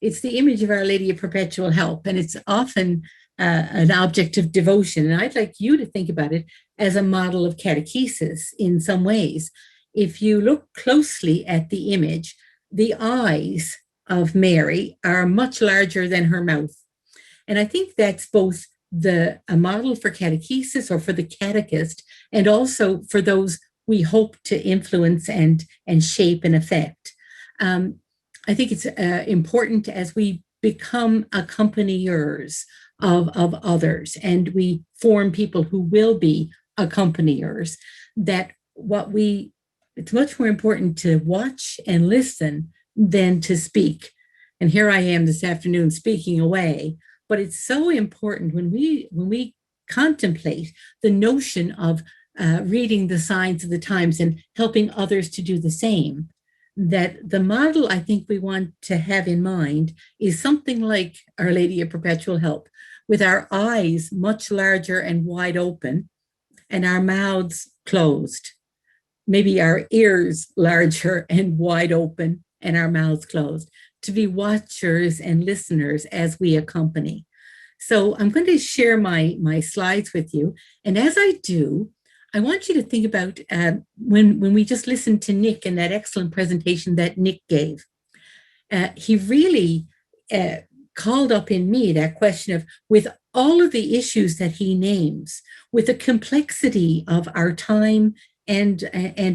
It's the image of Our Lady of Perpetual Help, and it's often an object of devotion. And I'd like you to think about it as a model of catechesis in some ways. If you look closely at the image, the eyes of Mary are much larger than her mouth. And I think that's both a model for catechesis or for the catechist, and also for those we hope to influence and shape and affect. I think it's important as we become accompaniers of others and we form people who will be accompaniers, that it's much more important to watch and listen than to speak. And here I am this afternoon speaking away, but it's so important when we contemplate the notion of reading the signs of the times and helping others to do the same, that the model I think we want to have in mind is something like Our Lady of Perpetual Help, with our eyes much larger and wide open and our mouths closed. Maybe our ears larger and wide open and our mouths closed, to be watchers and listeners as we accompany. So I'm going to share my slides with you. And as I do, I want you to think about when we just listened to Nick and that excellent presentation that Nick gave. He really called up in me that question of, with all of the issues that he names, with the complexity of our time and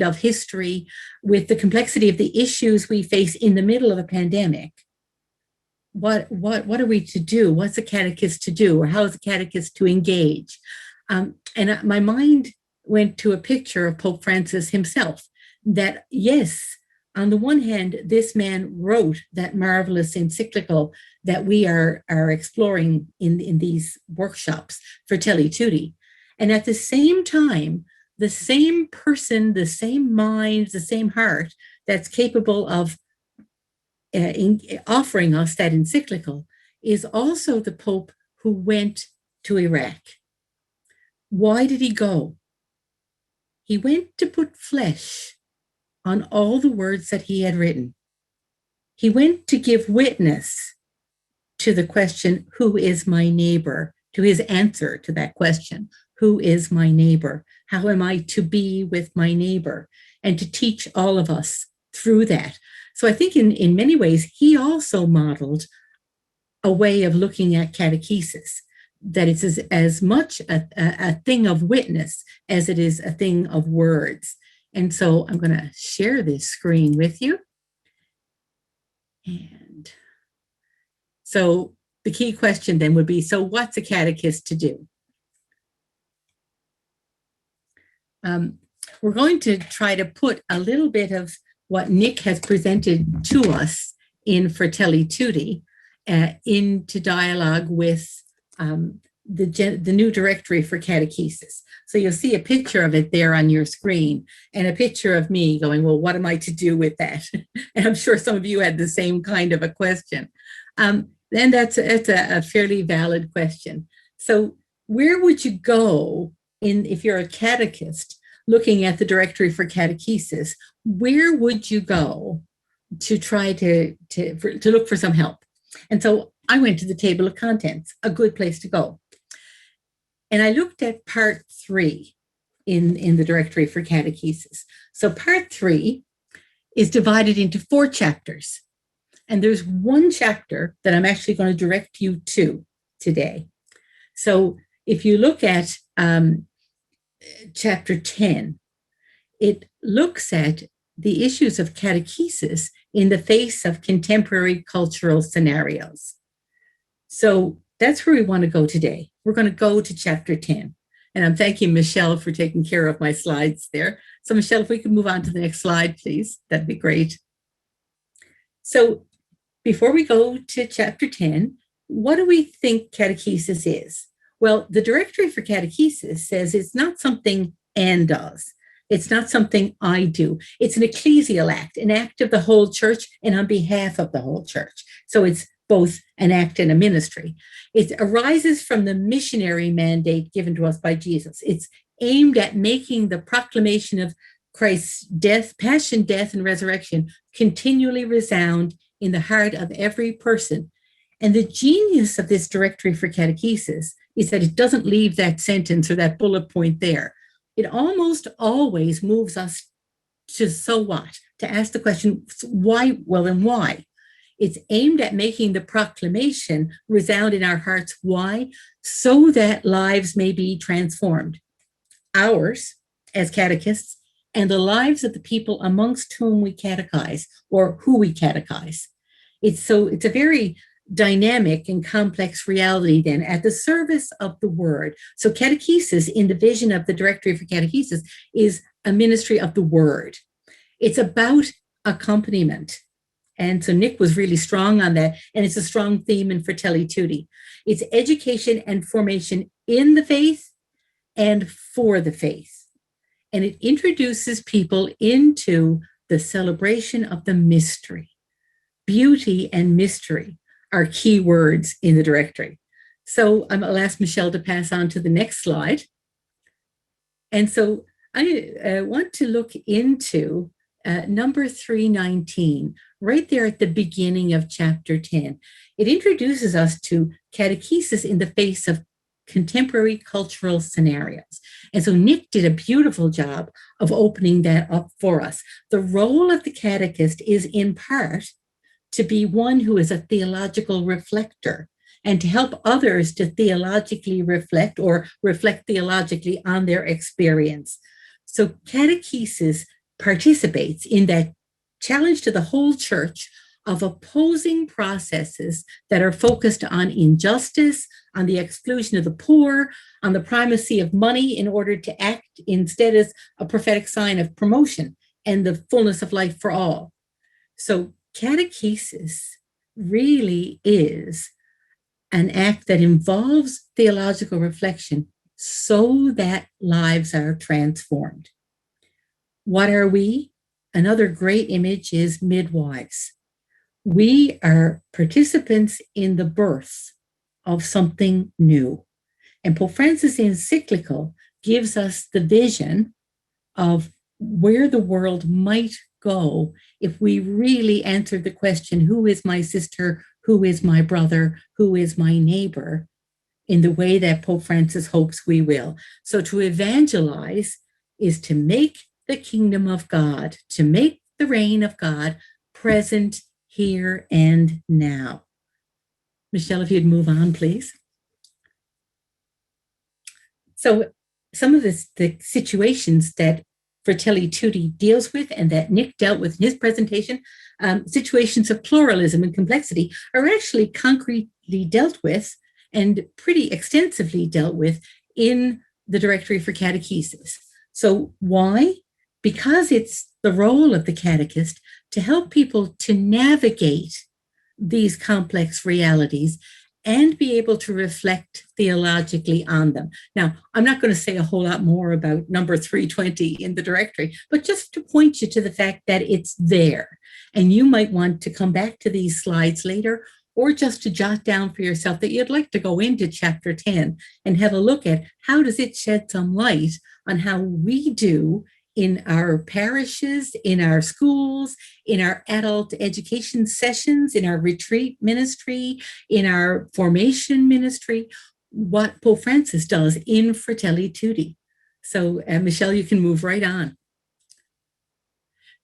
of history, with the complexity of the issues we face in the middle of a pandemic, what are we to do? What's a catechist to do? Or how is a catechist to engage? And my mind went to a picture of Pope Francis himself, that yes, on the one hand, this man wrote that marvelous encyclical that we are exploring in these workshops, Fratelli Tutti. And at the same time, the same person, the same mind, the same heart that's capable of offering us that encyclical is also the Pope who went to Iraq. Why did he go? He went to put flesh on all the words that he had written. He went to give witness to the question, who is my neighbor? To his answer to that question, who is my neighbor? How am I to be with my neighbor? And to teach all of us through that. So I think in many ways, he also modeled a way of looking at catechesis, that it's as much a thing of witness as it is a thing of words. And so I'm going to share this screen with you. And so the key question then would be, so what's a catechist to do? We're going to try to put a little bit of what Nick has presented to us in Fratelli Tutti into dialogue with the new directory for catechesis. So you'll see a picture of it there on your screen and a picture of me going, well, what am I to do with that? And I'm sure some of you had the same kind of a question. And that's a fairly valid question. So where would you go if you're a catechist looking at the directory for catechesis? Where would you go to try to look for some help? And so I went to the table of contents, a good place to go. And I looked at part 3 in the directory for catechesis. So part 3 is divided into 4 chapters. And there's one chapter that I'm actually going to direct you to today. So if you look at chapter 10, it looks at the issues of catechesis in the face of contemporary cultural scenarios. So that's where we want to go today. We're going to go to chapter 10. And I'm thanking Michelle for taking care of my slides there. So Michelle, if we could move on to the next slide, please, that'd be great. So before we go to chapter 10, what do we think catechesis is? Well, the directory for catechesis says it's not something Anne does. It's not something I do. It's an ecclesial act, an act of the whole church and on behalf of the whole church. So it's both an act and a ministry. It arises from the missionary mandate given to us by Jesus. It's aimed at making the proclamation of Christ's death, passion, death, and resurrection continually resound in the heart of every person. And the genius of this directory for catechesis is that it doesn't leave that sentence or that bullet point there. It almost always moves us to so what? To ask the question, why? Well, then why? It's aimed at making the proclamation resound in our hearts. Why? So that lives may be transformed. Ours, as catechists, and the lives of the people amongst whom we catechize or who we catechize. It's a very dynamic and complex reality then at the service of the word. So catechesis in the vision of the directory for catechesis is a ministry of the word. It's about accompaniment. And so Nick was really strong on that. And it's a strong theme in Fratelli Tutti. It's education and formation in the faith and for the faith. And it introduces people into the celebration of the mystery. Beauty and mystery are key words in the directory. So I'll ask Michelle to pass on to the next slide. And so I want to look into number 319, right there at the beginning of chapter 10. It introduces us to catechesis in the face of contemporary cultural scenarios. And so Nick did a beautiful job of opening that up for us. The role of the catechist is in part to be one who is a theological reflector and to help others to theologically reflect or reflect theologically on their experience. So catechesis participates in that challenge to the whole church of opposing processes that are focused on injustice, on the exclusion of the poor, on the primacy of money in order to act instead as a prophetic sign of promotion and the fullness of life for all. So catechesis really is an act that involves theological reflection so that lives are transformed. What are we? Another great image is midwives. We are participants in the birth of something new. And Pope Francis' encyclical gives us the vision of where the world might go if we really answered the question, who is my sister? Who is my brother? Who is my neighbor? In the way that Pope Francis hopes we will. So to evangelize is to make the kingdom of God, to make the reign of God present here and now. Michelle, if you'd move on, please. So some of the situations that Fratelli Tutti deals with and that Nick dealt with in his presentation, situations of pluralism and complexity, are actually concretely dealt with and pretty extensively dealt with in the Directory for Catechesis. So why? Because it's the role of the catechist to help people to navigate these complex realities and be able to reflect theologically on them. Now, I'm not going to say a whole lot more about number 320 in the directory, but just to point you to the fact that it's there. And you might want to come back to these slides later, or just to jot down for yourself that you'd like to go into chapter 10 and have a look at how does it shed some light on how we do in our parishes, in our schools, in our adult education sessions, in our retreat ministry, in our formation ministry, what Pope Francis does in Fratelli Tutti. So, Michelle, you can move right on.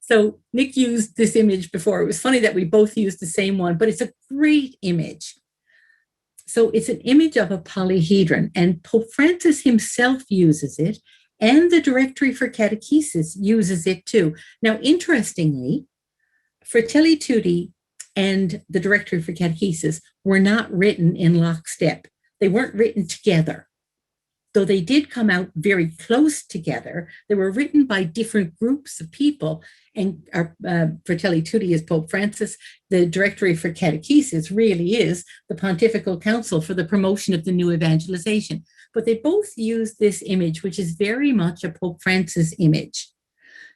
So Nick used this image before. It was funny that we both used the same one, but it's a great image. So it's an image of a polyhedron, and Pope Francis himself uses it, and the Directory for Catechesis uses it too. Now, interestingly, Fratelli Tutti and the Directory for Catechesis were not written in lockstep. They weren't written together. Though they did come out very close together, they were written by different groups of people. And our Fratelli Tutti is Pope Francis. The Directory for Catechesis really is the Pontifical Council for the Promotion of the New Evangelization. But they both use this image, which is very much a Pope Francis image.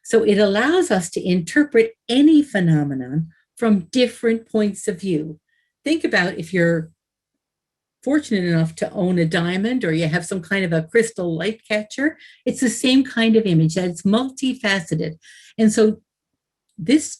So it allows us to interpret any phenomenon from different points of view. Think about if you're fortunate enough to own a diamond or you have some kind of a crystal light catcher. It's the same kind of image, that it's multifaceted. And so this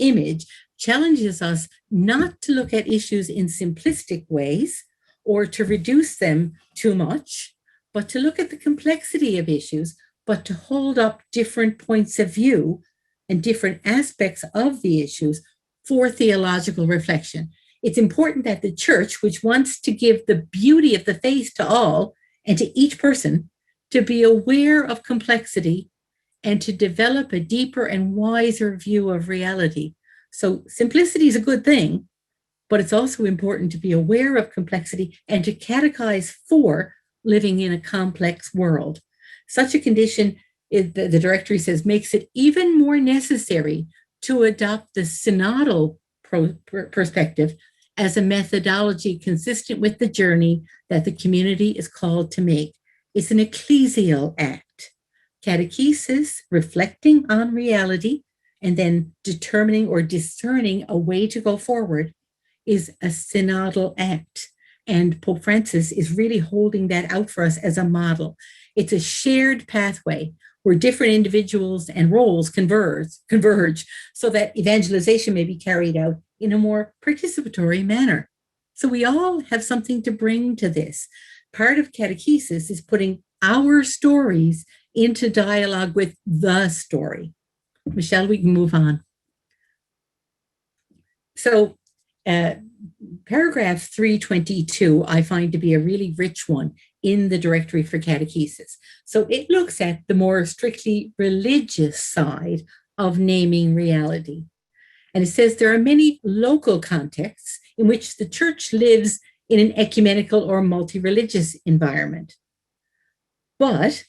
image challenges us not to look at issues in simplistic ways or to reduce them too much, but to look at the complexity of issues, but to hold up different points of view and different aspects of the issues for theological reflection. It's important that the church, which wants to give the beauty of the faith to all and to each person, to be aware of complexity and to develop a deeper and wiser view of reality. So simplicity is a good thing, but it's also important to be aware of complexity and to catechize for living in a complex world. Such a condition, the directory says, makes it even more necessary to adopt the synodal perspective as a methodology consistent with the journey that the community is called to make. It's an ecclesial act. Catechesis, reflecting on reality and then determining or discerning a way to go forward, is a synodal act. And Pope Francis is really holding that out for us as a model. It's a shared pathway where different individuals and roles converge so that evangelization may be carried out in a more participatory manner. So we all have something to bring to this. Part of catechesis is putting our stories into dialogue with the story. Michelle, we can move on. So paragraph 322, I find to be a really rich one in the Directory for Catechesis. So it looks at the more strictly religious side of naming reality. And it says there are many local contexts in which the church lives in an ecumenical or multi-religious environment. But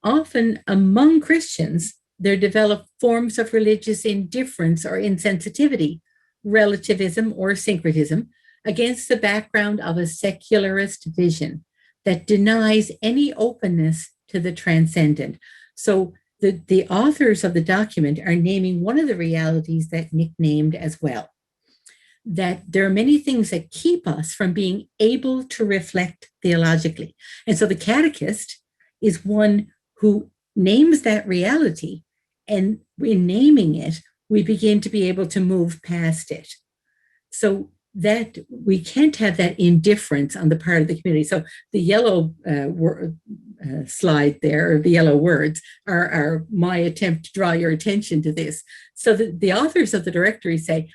often among Christians, there develop forms of religious indifference or insensitivity, relativism or syncretism, against the background of a secularist vision that denies any openness to the transcendent. So the authors of the document are naming one of the realities that Nick named as well, that there are many things that keep us from being able to reflect theologically. And so the catechist is one who names that reality And in naming it, we begin to be able to move past it. So that we can't have that indifference on the part of the community. So the yellow slide there, or the yellow words, are my attempt to draw your attention to this. So the authors of the directory say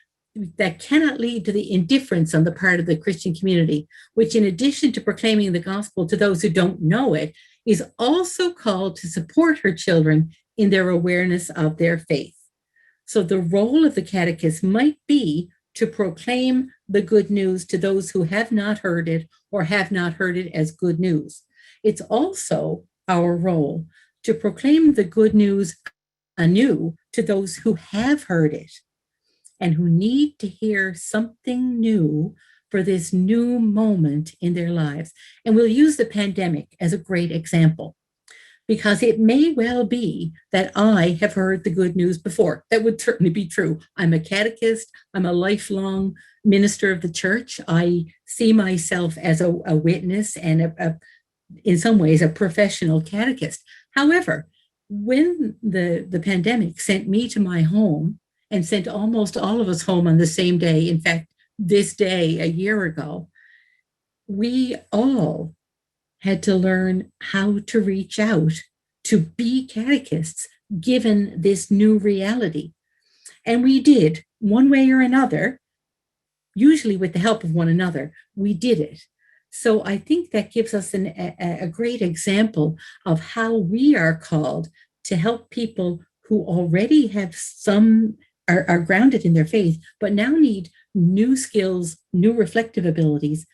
that cannot lead to the indifference on the part of the Christian community, which, in addition to proclaiming the gospel to those who don't know it, is also called to support her children in their awareness of their faith. So the role of the catechist might be to proclaim the good news to those who have not heard it or have not heard it as good news. It's also our role to proclaim the good news anew to those who have heard it and who need to hear something new for this new moment in their lives. And we'll use the pandemic as a great example, because it may well be that I have heard the good news before. That would certainly be true. I'm a catechist. I'm a lifelong minister of the church. I see myself as a witness and in some ways, a professional catechist. However, when the pandemic sent me to my home and sent almost all of us home on the same day, in fact, this day a year ago, we all had to learn how to reach out to be catechists given this new reality. And we did, one way or another, usually with the help of one another, we did it. So I think that gives us a great example of how we are called to help people who already have are grounded in their faith, but now need new skills, new reflective abilities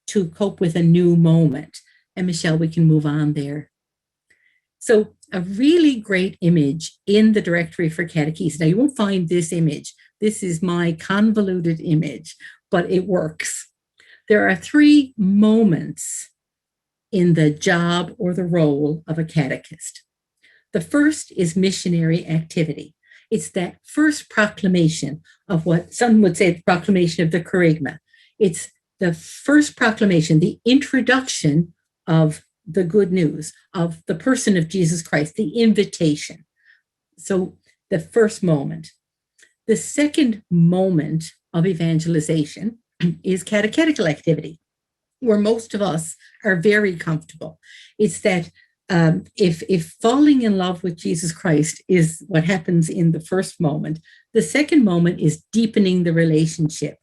to cope with a new moment. And Michelle, we can move on there. So a really great image in the directory for catechesis. Now you won't find this image. This is my convoluted image, but it works. There are 3 moments in the job or the role of a catechist. The first is missionary activity. It's that first proclamation of what some would say the proclamation of the kerygma. It's the first proclamation, the introduction of the good news of the person of Jesus Christ, the invitation. So the first moment. The second moment of evangelization is catechetical activity, where most of us are very comfortable. It's that if falling in love with Jesus Christ is what happens in the first moment, the second moment is deepening the relationship.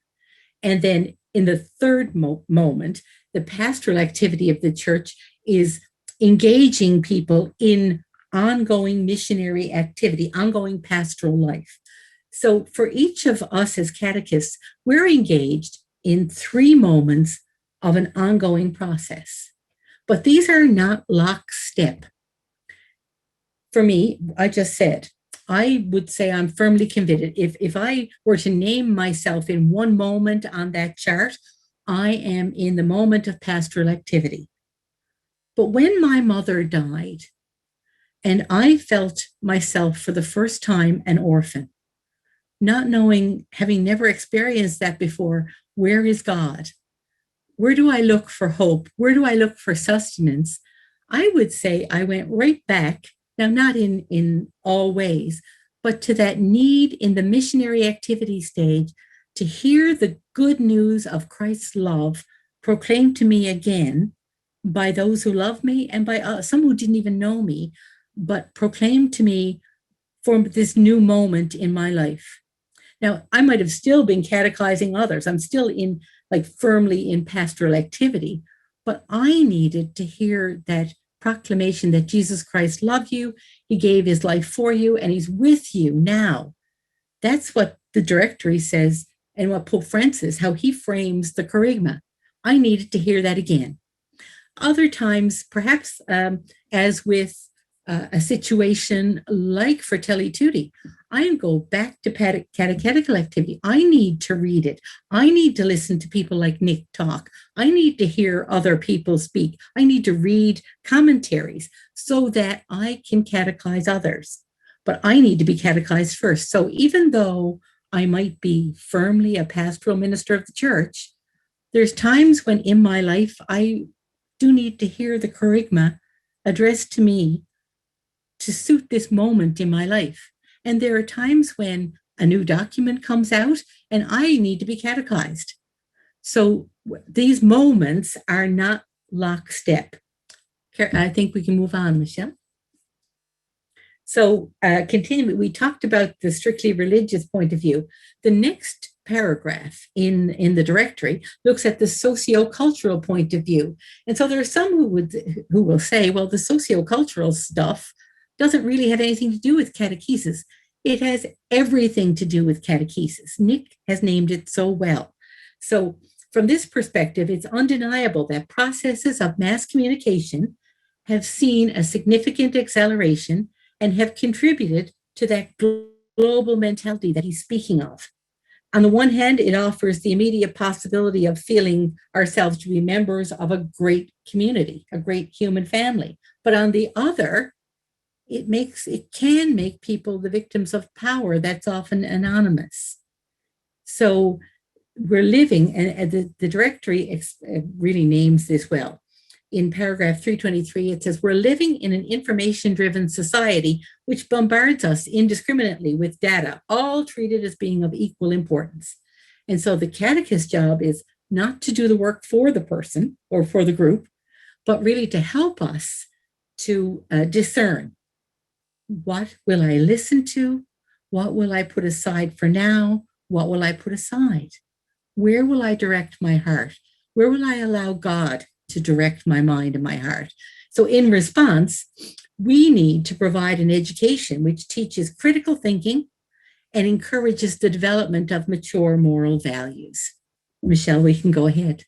And then in the third moment, the pastoral activity of the church is engaging people in ongoing missionary activity, ongoing pastoral life. So for each of us as catechists, we're engaged in 3 moments of an ongoing process. But these are not lockstep. For me, I just said, I would say I'm firmly convicted. If I were to name myself in one moment on that chart, I am in the moment of pastoral activity. But when my mother died, and I felt myself for the first time an orphan, not knowing, having never experienced that before, where is God? Where do I look for hope? Where do I look for sustenance? I would say I went right back, now not in all ways, but to that need in the missionary activity stage to hear the good news of Christ's love proclaimed to me again by those who love me and by some who didn't even know me, but proclaimed to me for this new moment in my life. Now, I might have still been catechizing others. I'm still firmly in pastoral activity, but I needed to hear that proclamation that Jesus Christ loved you, he gave his life for you, and he's with you now. That's what the directory says, and what Pope Francis, how he frames the kerygma. I needed to hear that again. Other times, perhaps as with a situation like Fratelli Tutti, I go back to catechetical activity. I need to read it. I need to listen to people like Nick talk. I need to hear other people speak. I need to read commentaries so that I can catechize others. But I need to be catechized first. So even though I might be firmly a pastoral minister of the church, there's times when in my life I do need to hear the kerygma addressed to me to suit this moment in my life. And there are times when a new document comes out and I need to be catechized. So these moments are not lockstep. I think we can move on, Michelle. So continuing, we talked about the strictly religious point of view. The next paragraph in the directory looks at the socio-cultural point of view. And so there are some who will say, well, the socio-cultural stuff doesn't really have anything to do with catechesis. It has everything to do with catechesis. Nick has named it so well. So from this perspective, it's undeniable that processes of mass communication have seen a significant acceleration and have contributed to that global mentality that he's speaking of. On the one hand, it offers the immediate possibility of feeling ourselves to be members of a great community, a great human family. But on the other, it can make people the victims of power that's often anonymous. So we're living, and the directory really names this well. In paragraph 323, it says, we're living in an information-driven society which bombards us indiscriminately with data, all treated as being of equal importance. And so the catechist's job is not to do the work for the person or for the group, but really to help us to discern, what will I listen to? What will I put aside for now? What will I put aside? Where will I direct my heart? Where will I allow God to direct my mind and my heart? So in response, we need to provide an education which teaches critical thinking and encourages the development of mature moral values. Michelle, we can go ahead.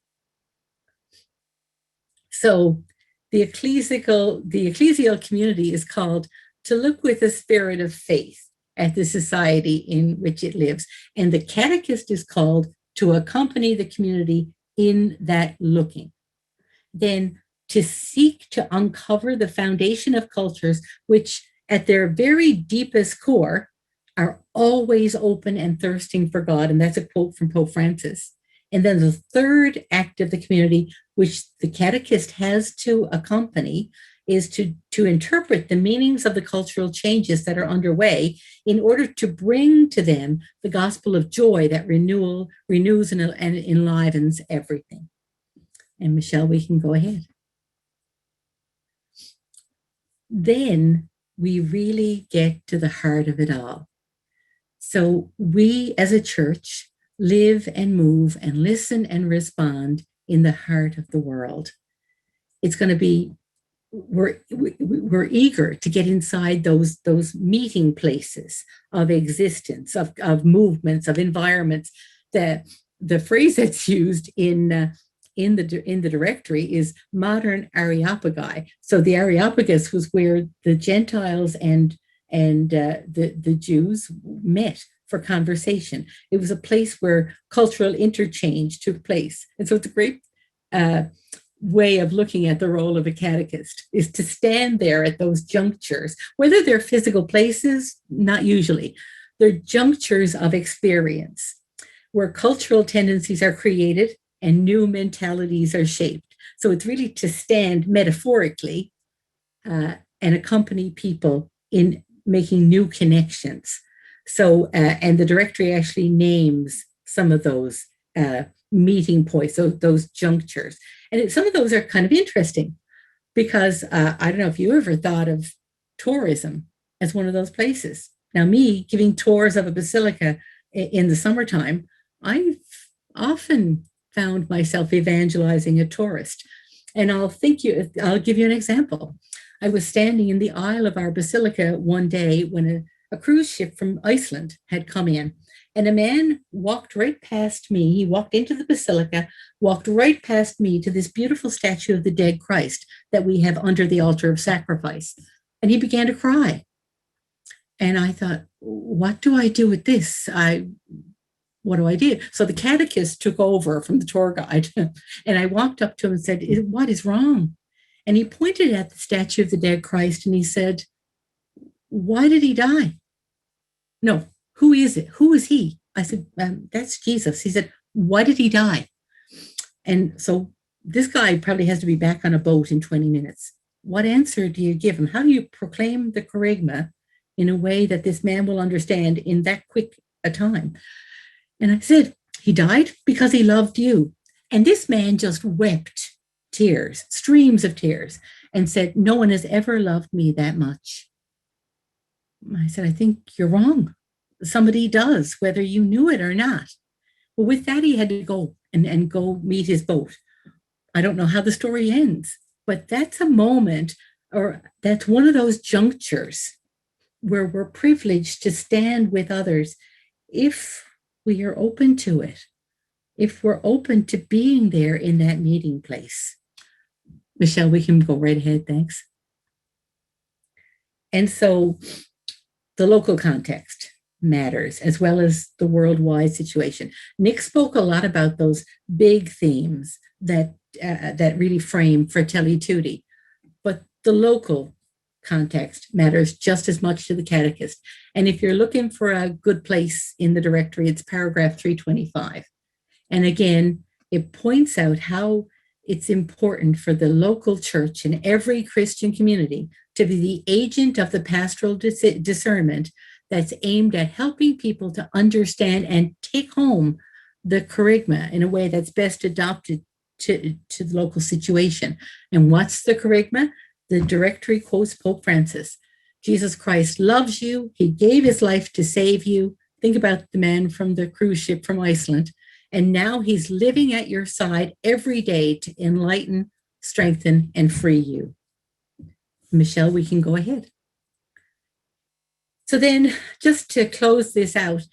So the ecclesial community is called to look with a spirit of faith at the society in which it lives. And the catechist is called to accompany the community in that looking. Then to seek to uncover the foundation of cultures which at their very deepest core are always open and thirsting for God. And that's a quote from Pope Francis. And then the third act of the community, which the catechist has to accompany, is to interpret the meanings of the cultural changes that are underway in order to bring to them the gospel of joy that renews and enlivens everything. And Michelle, we can go ahead. Then we really get to the heart of it all. So we as a church live and move and listen and respond in the heart of the world. It's going to be, we're eager to get inside those meeting places of existence, of movements, of environments. The phrase that's used in the directory is modern Areopagus. So the Areopagus was where the Gentiles and the Jews met for conversation. It was a place where cultural interchange took place. And so it's a great way of looking at the role of a catechist, is to stand there at those junctures, whether they're physical places, not usually. They're junctures of experience where cultural tendencies are created and new mentalities are shaped. So it's really to stand metaphorically and accompany people in making new connections. So, and the directory actually names some of those meeting points, so those junctures. And some of those are kind of interesting because I don't know if you ever thought of tourism as one of those places. Now, me giving tours of a basilica in the summertime, I've often found myself evangelizing a tourist. And I'll give you an example. I was standing in the aisle of our basilica one day when a cruise ship from Iceland had come in, and a man walked right past me. He walked into the basilica, walked right past me to this beautiful statue of the dead Christ that we have under the altar of sacrifice. And he began to cry. And I thought, what do I do with this? What do I do? So the catechist took over from the tour guide, and I walked up to him and said, what is wrong? And he pointed at the statue of the dead Christ and he said, why did he die? No, who is it? Who is he? I said, that's Jesus. He said, why did he die? And so this guy probably has to be back on a boat in 20 minutes. what answer do you give him? How do you proclaim the kerygma in a way that this man will understand in that quick a time? And I said, he died because he loved you. And this man just wept tears, streams of tears, and said, no one has ever loved me that much. I said, I think you're wrong. Somebody does, whether you knew it or not. Well, with that, he had to go and go meet his boat. I don't know how the story ends, but that's a moment, or that's one of those junctures where we're privileged to stand with others if we are open to it, if we're open to being there in that meeting place. Michelle, we can go right ahead, thanks. And so the local context matters, as well as the worldwide situation. Nick spoke a lot about those big themes that really frame Fratelli Tutti, but the local context matters just as much to the catechist. And if you're looking for a good place in the directory, it's paragraph 325. And again, it points out how it's important for the local church and every Christian community to be the agent of the pastoral discernment that's aimed at helping people to understand and take home the kerygma in a way that's best adapted to the local situation. And what's the kerygma? The directory quotes Pope Francis. Jesus Christ loves you. He gave his life to save you. Think about the man from the cruise ship from Iceland. And now he's living at your side every day to enlighten, strengthen, and free you. Michelle, we can go ahead. So then, just to close this out,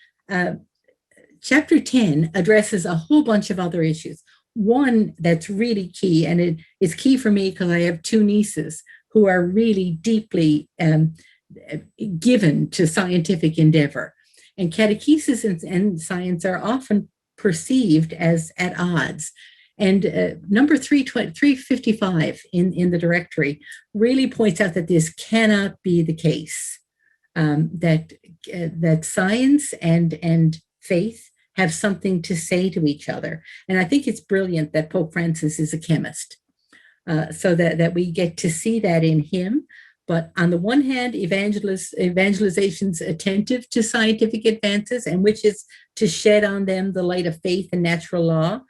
chapter 10 addresses a whole bunch of other issues. One that's really key, and it is key for me because I have two nieces who are really deeply given to scientific endeavor. And catechesis and science are often perceived as at odds. And number 355 in the directory really points out that this cannot be the case, that science and faith have something to say to each other. And I think it's brilliant that Pope Francis is a chemist, so that we get to see that in him. But on the one hand, evangelization's attentive to scientific advances, and which is to shed on them the light of faith and natural law.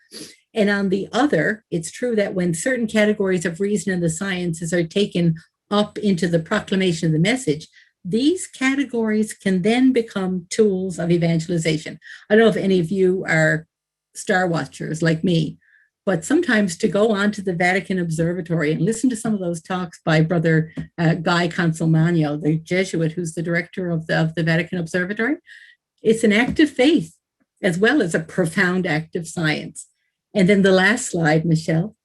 And on the other, it's true that when certain categories of reason and the sciences are taken up into the proclamation of the message, these categories can then become tools of evangelization. I don't know if any of you are star watchers like me, but sometimes to go onto the Vatican Observatory and listen to some of those talks by Brother Guy Consolmagno, the Jesuit who's the director of the Vatican Observatory, it's an act of faith as well as a profound act of science. And then the last slide, Michelle,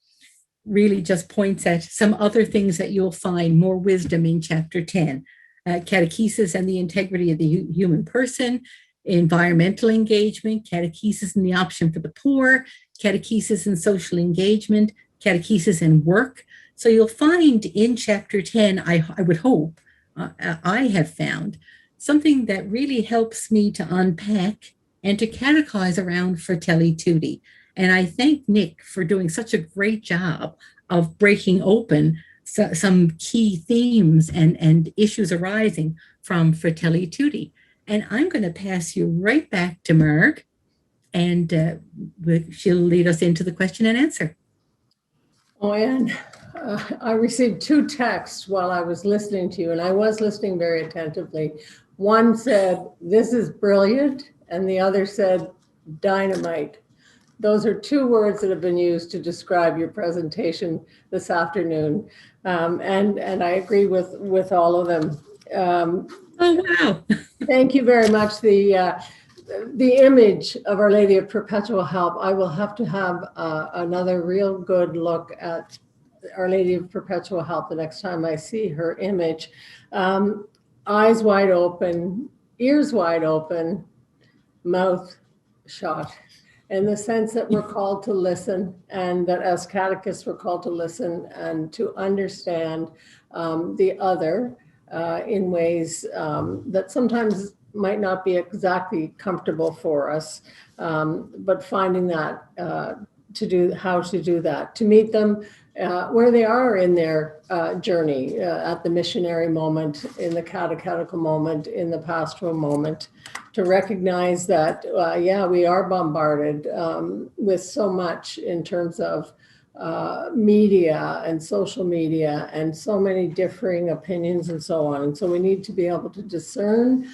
really just points at some other things that you'll find more wisdom in chapter 10. Catechesis and the integrity of the human person, environmental engagement, catechesis and the option for the poor, catechesis and social engagement, catechesis and work. So you'll find in chapter 10, I would hope, I have found something that really helps me to unpack and to catechize around Fratelli Tutti. And I thank Nick for doing such a great job of breaking open some key themes and issues arising from Fratelli Tutti. And I'm going to pass you right back to Marg, and she'll lead us into the question and answer. Oh, Anne, I received two texts while I was listening to you, and I was listening very attentively. One said, "This is brilliant," and the other said, "Dynamite." Those are two words that have been used to describe your presentation this afternoon. And I agree with all of them. Oh, wow. Thank you very much. The image of Our Lady of Perpetual Help, I will have to have another real good look at Our Lady of Perpetual Help the next time I see her image. Eyes wide open, ears wide open, mouth shut. In the sense that we're called to listen, and that as catechists we're called to listen and to understand the other in ways that sometimes might not be exactly comfortable for us, but finding that how to do that, to meet them where they are in their journey, at the missionary moment, in the catechetical moment, in the pastoral moment, to recognize that, yeah, we are bombarded with so much in terms of media and social media and so many differing opinions and so on. And so we need to be able to discern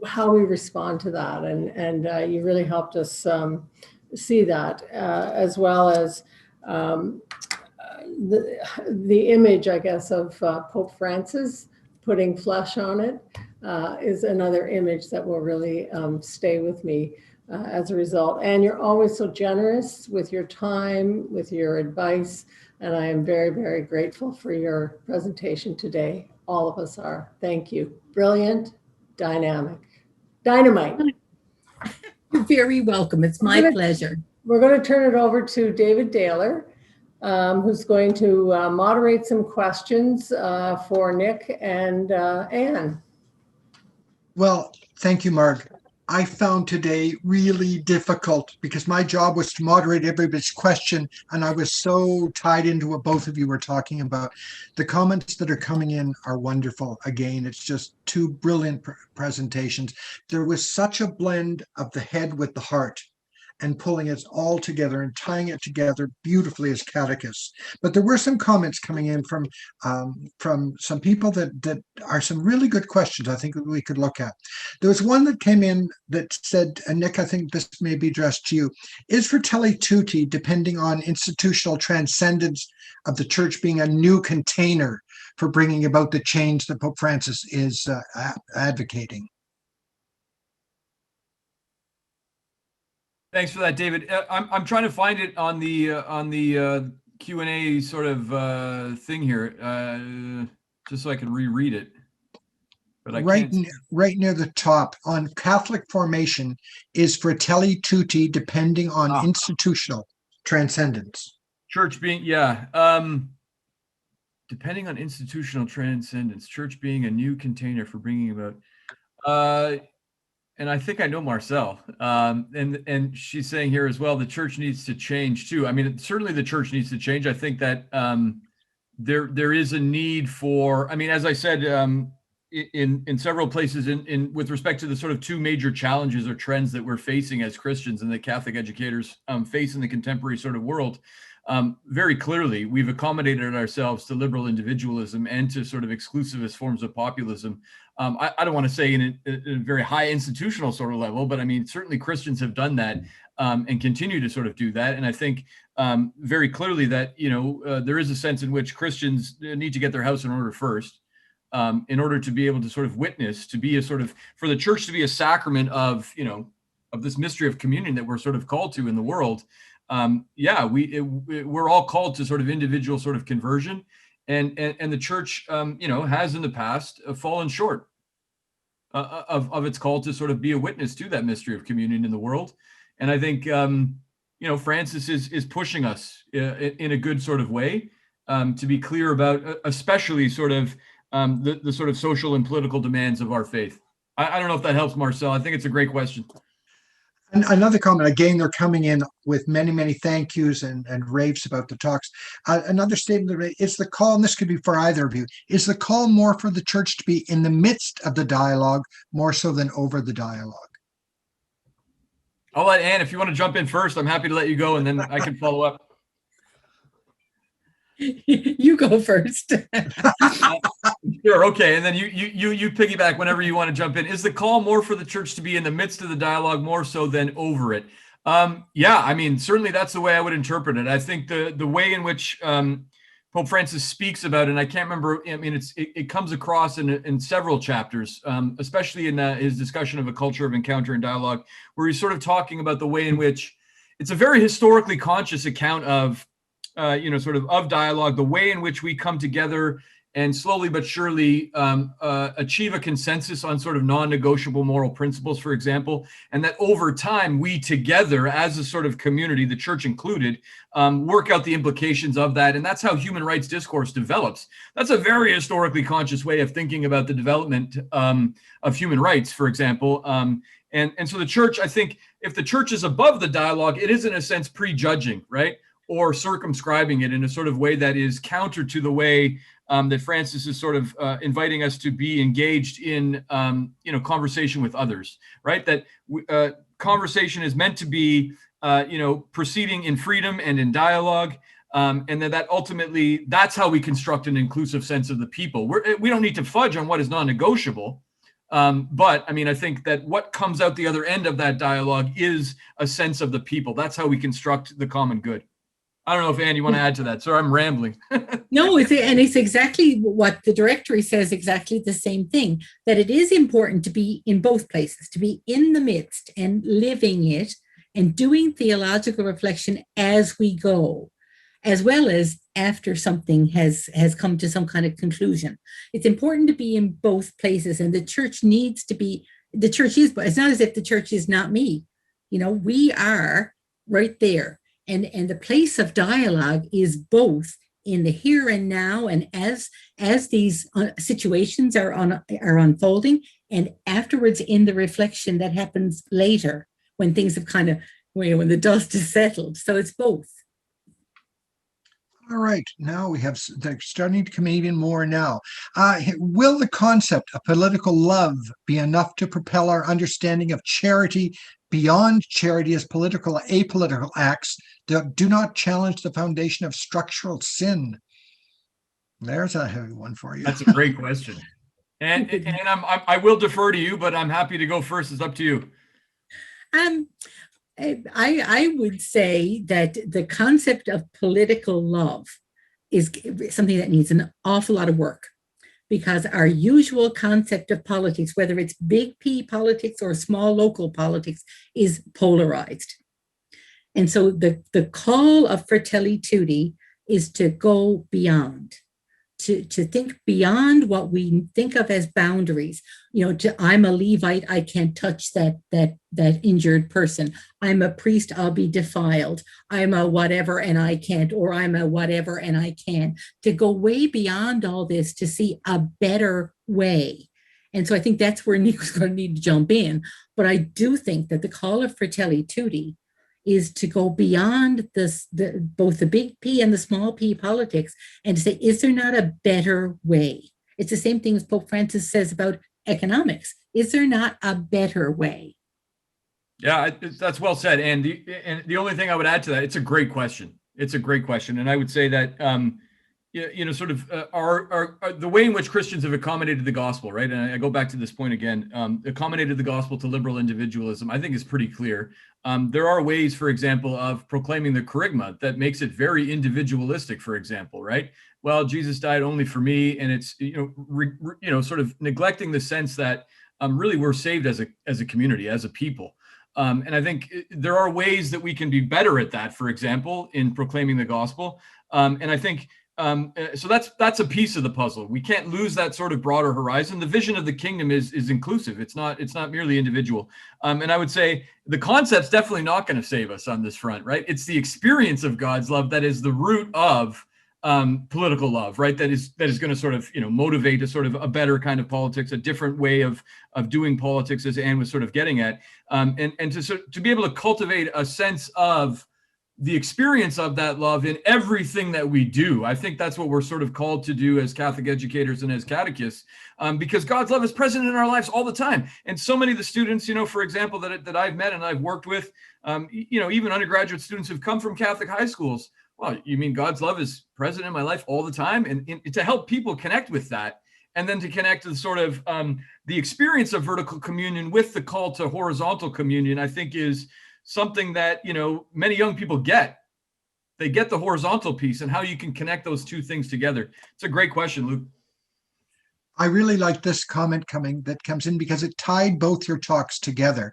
how we respond to that. And you really helped us see that, as well as the image, I guess, of Pope Francis putting flesh on it is another image that will really stay with me as a result. And you're always so generous with your time, with your advice, and I am very, very grateful for your presentation today. All of us are. Thank you. Brilliant, dynamic, dynamite. You're very welcome. It's my pleasure. We're going to turn it over to David Daler, who's going to moderate some questions for Nick and Anne. Well, thank you, Marg. I found today really difficult because my job was to moderate everybody's question, and I was so tied into what both of you were talking about. The comments that are coming in are wonderful. Again, it's just two brilliant presentations. There was such a blend of the head with the heart, and pulling it all together and tying it together beautifully as catechists. But there were some comments coming in from some people that are some really good questions I think that we could look at. There was one that came in that said, and Nick, I think this may be addressed to you, is Fratelli Tutti depending on institutional transcendence of the church being a new container for bringing about the change that Pope Francis is advocating? Thanks for that, David. I'm trying to find it on the Q&A sort of thing here, just so I can reread it. But I right, can't. Right near the top on Catholic formation is Fratelli Tutti depending on institutional transcendence. Church being, yeah. Depending on institutional transcendence, church being a new container for bringing about. And I think I know Marcel, and she's saying here as well, the church needs to change too. I mean, certainly the church needs to change. I think that there is a need for, I mean, as I said, in several places in with respect to the sort of two major challenges or trends that we're facing as Christians and that Catholic educators face in the contemporary sort of world. Very clearly, we've accommodated ourselves to liberal individualism and to sort of exclusivist forms of populism. I don't want to say in a very high institutional sort of level, but I mean, certainly Christians have done that and continue to sort of do that. And I think very clearly that, there is a sense in which Christians need to get their house in order first, in order to be able to sort of witness, to be a sort of, for the church to be a sacrament of, of this mystery of communion that we're sort of called to in the world. We're all called to sort of individual sort of conversion, and the church, has in the past fallen short of its call to sort of be a witness to that mystery of communion in the world. And I think, Francis is pushing us in a good sort of way to be clear about, especially sort of the sort of social and political demands of our faith. I don't know if that helps, Marcel. I think it's a great question. And another comment, again, they're coming in with many, many thank yous and raves about the talks. Another statement is the call, and this could be for either of you, is the call more for the church to be in the midst of the dialogue more so than over the dialogue? I'll let Anne, if you want to jump in first, I'm happy to let you go, and then I can follow up. You go first. Sure, okay, and then you piggyback whenever you want to jump in. Is the call more for the church to be in the midst of the dialogue more so than over it? Yeah, I mean, certainly that's the way I would interpret it. I think the way in which Pope Francis speaks about it, and I can't remember, I mean, it comes across in several chapters, especially in his discussion of a culture of encounter and dialogue, where he's sort of talking about the way in which it's a very historically conscious account of, sort of dialogue, the way in which we come together and slowly but surely achieve a consensus on sort of non-negotiable moral principles, for example, and that over time we together as a sort of community, the church included, work out the implications of that. And that's how human rights discourse develops. That's a very historically conscious way of thinking about the development of human rights, for example. And so the church, I think, if the church is above the dialogue, it is in a sense prejudging, right? or circumscribing it in a sort of way that is counter to the way that Francis is sort of inviting us to be engaged in, conversation with others, right? That conversation is meant to be, proceeding in freedom and in dialogue. And that ultimately, that's how we construct an inclusive sense of the people. We don't need to fudge on what is non-negotiable. But I mean, I think that what comes out the other end of that dialogue is a sense of the people. That's how we construct the common good. I don't know if Anne, you want to add to that. Sorry, I'm rambling. No, it's exactly what the directory says, exactly the same thing, that it is important to be in both places, to be in the midst and living it and doing theological reflection as we go, as well as after something has come to some kind of conclusion. It's important to be in both places, and the church needs to be, the church is, but it's not as if the church is not me. We are right there. And the place of dialogue is both in the here and now, and as these situations are unfolding, and afterwards in the reflection that happens later when things have kind of, when the dust is settled. So it's both. All right, now they're starting to come in more now. Will the concept of political love be enough to propel our understanding of charity beyond charity as political, apolitical acts that do not challenge the foundation of structural sin? There's a heavy one for you. That's a great question. And I will defer to you, but I'm happy to go first. It's up to you. I would say that the concept of political love is something that needs an awful lot of work, because our usual concept of politics, whether it's big P politics or small local politics, is polarized. And so the call of Fratelli Tutti is to go beyond, to think beyond what we think of as boundaries. I'm a Levite, I can't touch that injured person. I'm a priest, I'll be defiled. I'm a whatever and I can't, or I'm a whatever and I can. To go way beyond all this, to see a better way. And so I think that's where Nick's going to need to jump in. But I do think that the call of Fratelli Tutti is to go beyond both the big P and the small p politics, and to say, is there not a better way? It's the same thing as Pope Francis says about economics. Is there not a better way? Yeah, that's well said. And the only thing I would add to that, it's a great question. It's a great question. And I would say that, the way in which Christians have accommodated the gospel, right? And I go back to this point again, accommodated the gospel to liberal individualism, I think is pretty clear. There are ways, for example, of proclaiming the kerygma that makes it very individualistic, for example, right? Well, Jesus died only for me. And it's, sort of neglecting the sense that really we're saved as a community, as a people. And I think there are ways that we can be better at that, for example, in proclaiming the gospel. And I think, so that's a piece of the puzzle. We can't lose that sort of broader horizon. The vision of the kingdom is inclusive. It's not merely individual. And I would say the concept's definitely not going to save us on this front, right? It's the experience of God's love that is the root of political love, right? That is going to sort of, motivate a sort of a better kind of politics, a different way of doing politics, as Anne was sort of getting at, and to be able to cultivate a sense of the experience of that love in everything that we do. I think that's what we're sort of called to do as Catholic educators and as catechists, because God's love is present in our lives all the time. And so many of the students, for example, that I've met and I've worked with, even undergraduate students who've come from Catholic high schools. Well, you mean God's love is present in my life all the time? And to help people connect with that, and then to connect to the sort of the experience of vertical communion with the call to horizontal communion, I think is something that, many young people get. They get the horizontal piece and how you can connect those two things together. It's a great question, Luke. I really like this comment that comes in because it tied both your talks together.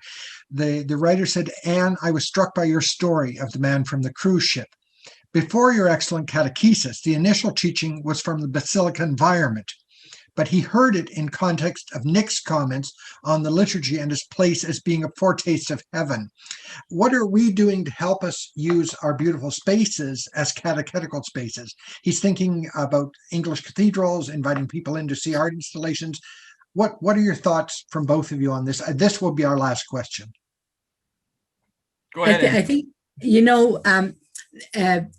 The writer said, Anne, I was struck by your story of the man from the cruise ship. Before your excellent catechesis, the initial teaching was from the Basilica environment, but he heard it in context of Nick's comments on the liturgy and its place as being a foretaste of heaven. What are we doing to help us use our beautiful spaces as catechetical spaces? He's thinking about English cathedrals, inviting people in to see art installations. What are your thoughts from both of you on this? This will be our last question. Go ahead. I think,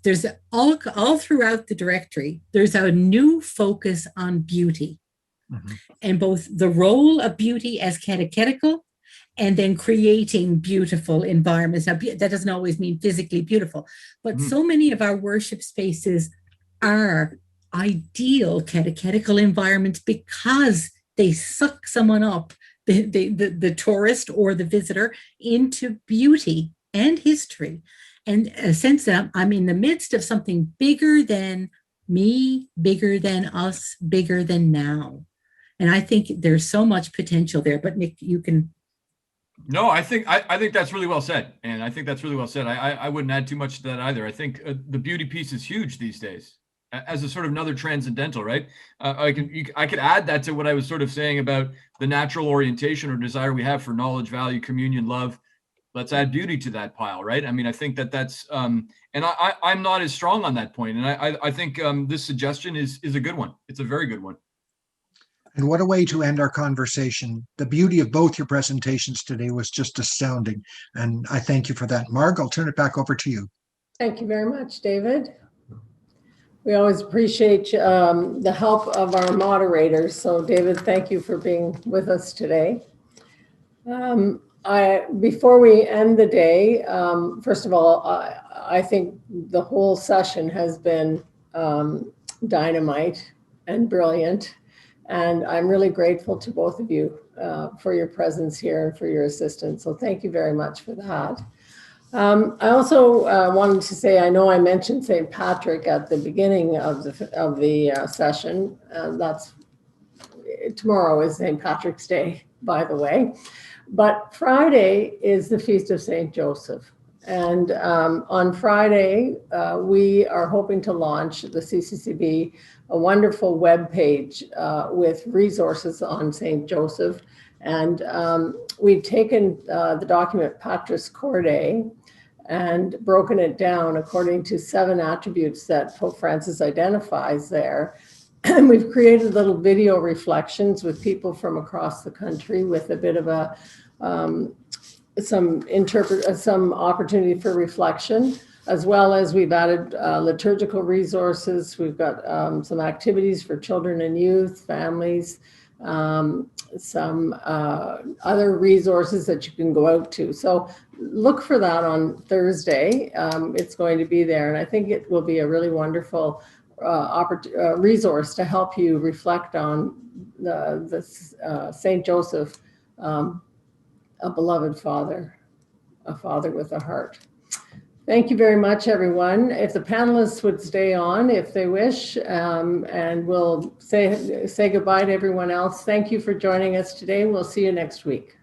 there's all throughout the directory, there's a new focus on beauty and both the role of beauty as catechetical and then creating beautiful environments. Now, that doesn't always mean physically beautiful, but so many of our worship spaces are ideal catechetical environments because they suck someone up, the tourist or the visitor, into beauty and history. And a sense that I'm in the midst of something bigger than me, bigger than us, bigger than now. And I think there's so much potential there. But Nick, you can. No, I think that's really well said, and I think that's really well said. I wouldn't add too much to that either. I think the beauty piece is huge these days, as a sort of another transcendental, right? I could add that to what I was sort of saying about the natural orientation or desire we have for knowledge, value, communion, love. Let's add beauty to that pile, right? I mean, I think that's, and I'm not as strong on that point, and I think this suggestion is a good one. It's a very good one. And what a way to end our conversation. The beauty of both your presentations today was just astounding. And I thank you for that. Marg, I'll turn it back over to you. Thank you very much, David. We always appreciate the help of our moderators. So David, thank you for being with us today. Before we end the day, first of all, I think the whole session has been dynamite and brilliant. And I'm really grateful to both of you for your presence here and for your assistance. So thank you very much for that. I also wanted to say, I know I mentioned St. Patrick at the beginning of the session. Tomorrow is St. Patrick's Day, by the way. But Friday is the Feast of St. Joseph. And on Friday, we are hoping to launch the CCCB a wonderful web page with resources on St. Joseph. And we've taken the document Patris Corde and broken it down according to 7 attributes that Pope Francis identifies there. And we've created little video reflections with people from across the country with a bit of a some opportunity for reflection, as well as we've added liturgical resources. We've got some activities for children and youth, families, some other resources that you can go out to. So look for that on Thursday. It's going to be there, and I think it will be a really wonderful resource to help you reflect on the St. Joseph, a beloved father, a father with a heart. Thank you very much, everyone. If the panelists would stay on, if they wish, and we'll say goodbye to everyone else. Thank you for joining us today. We'll see you next week.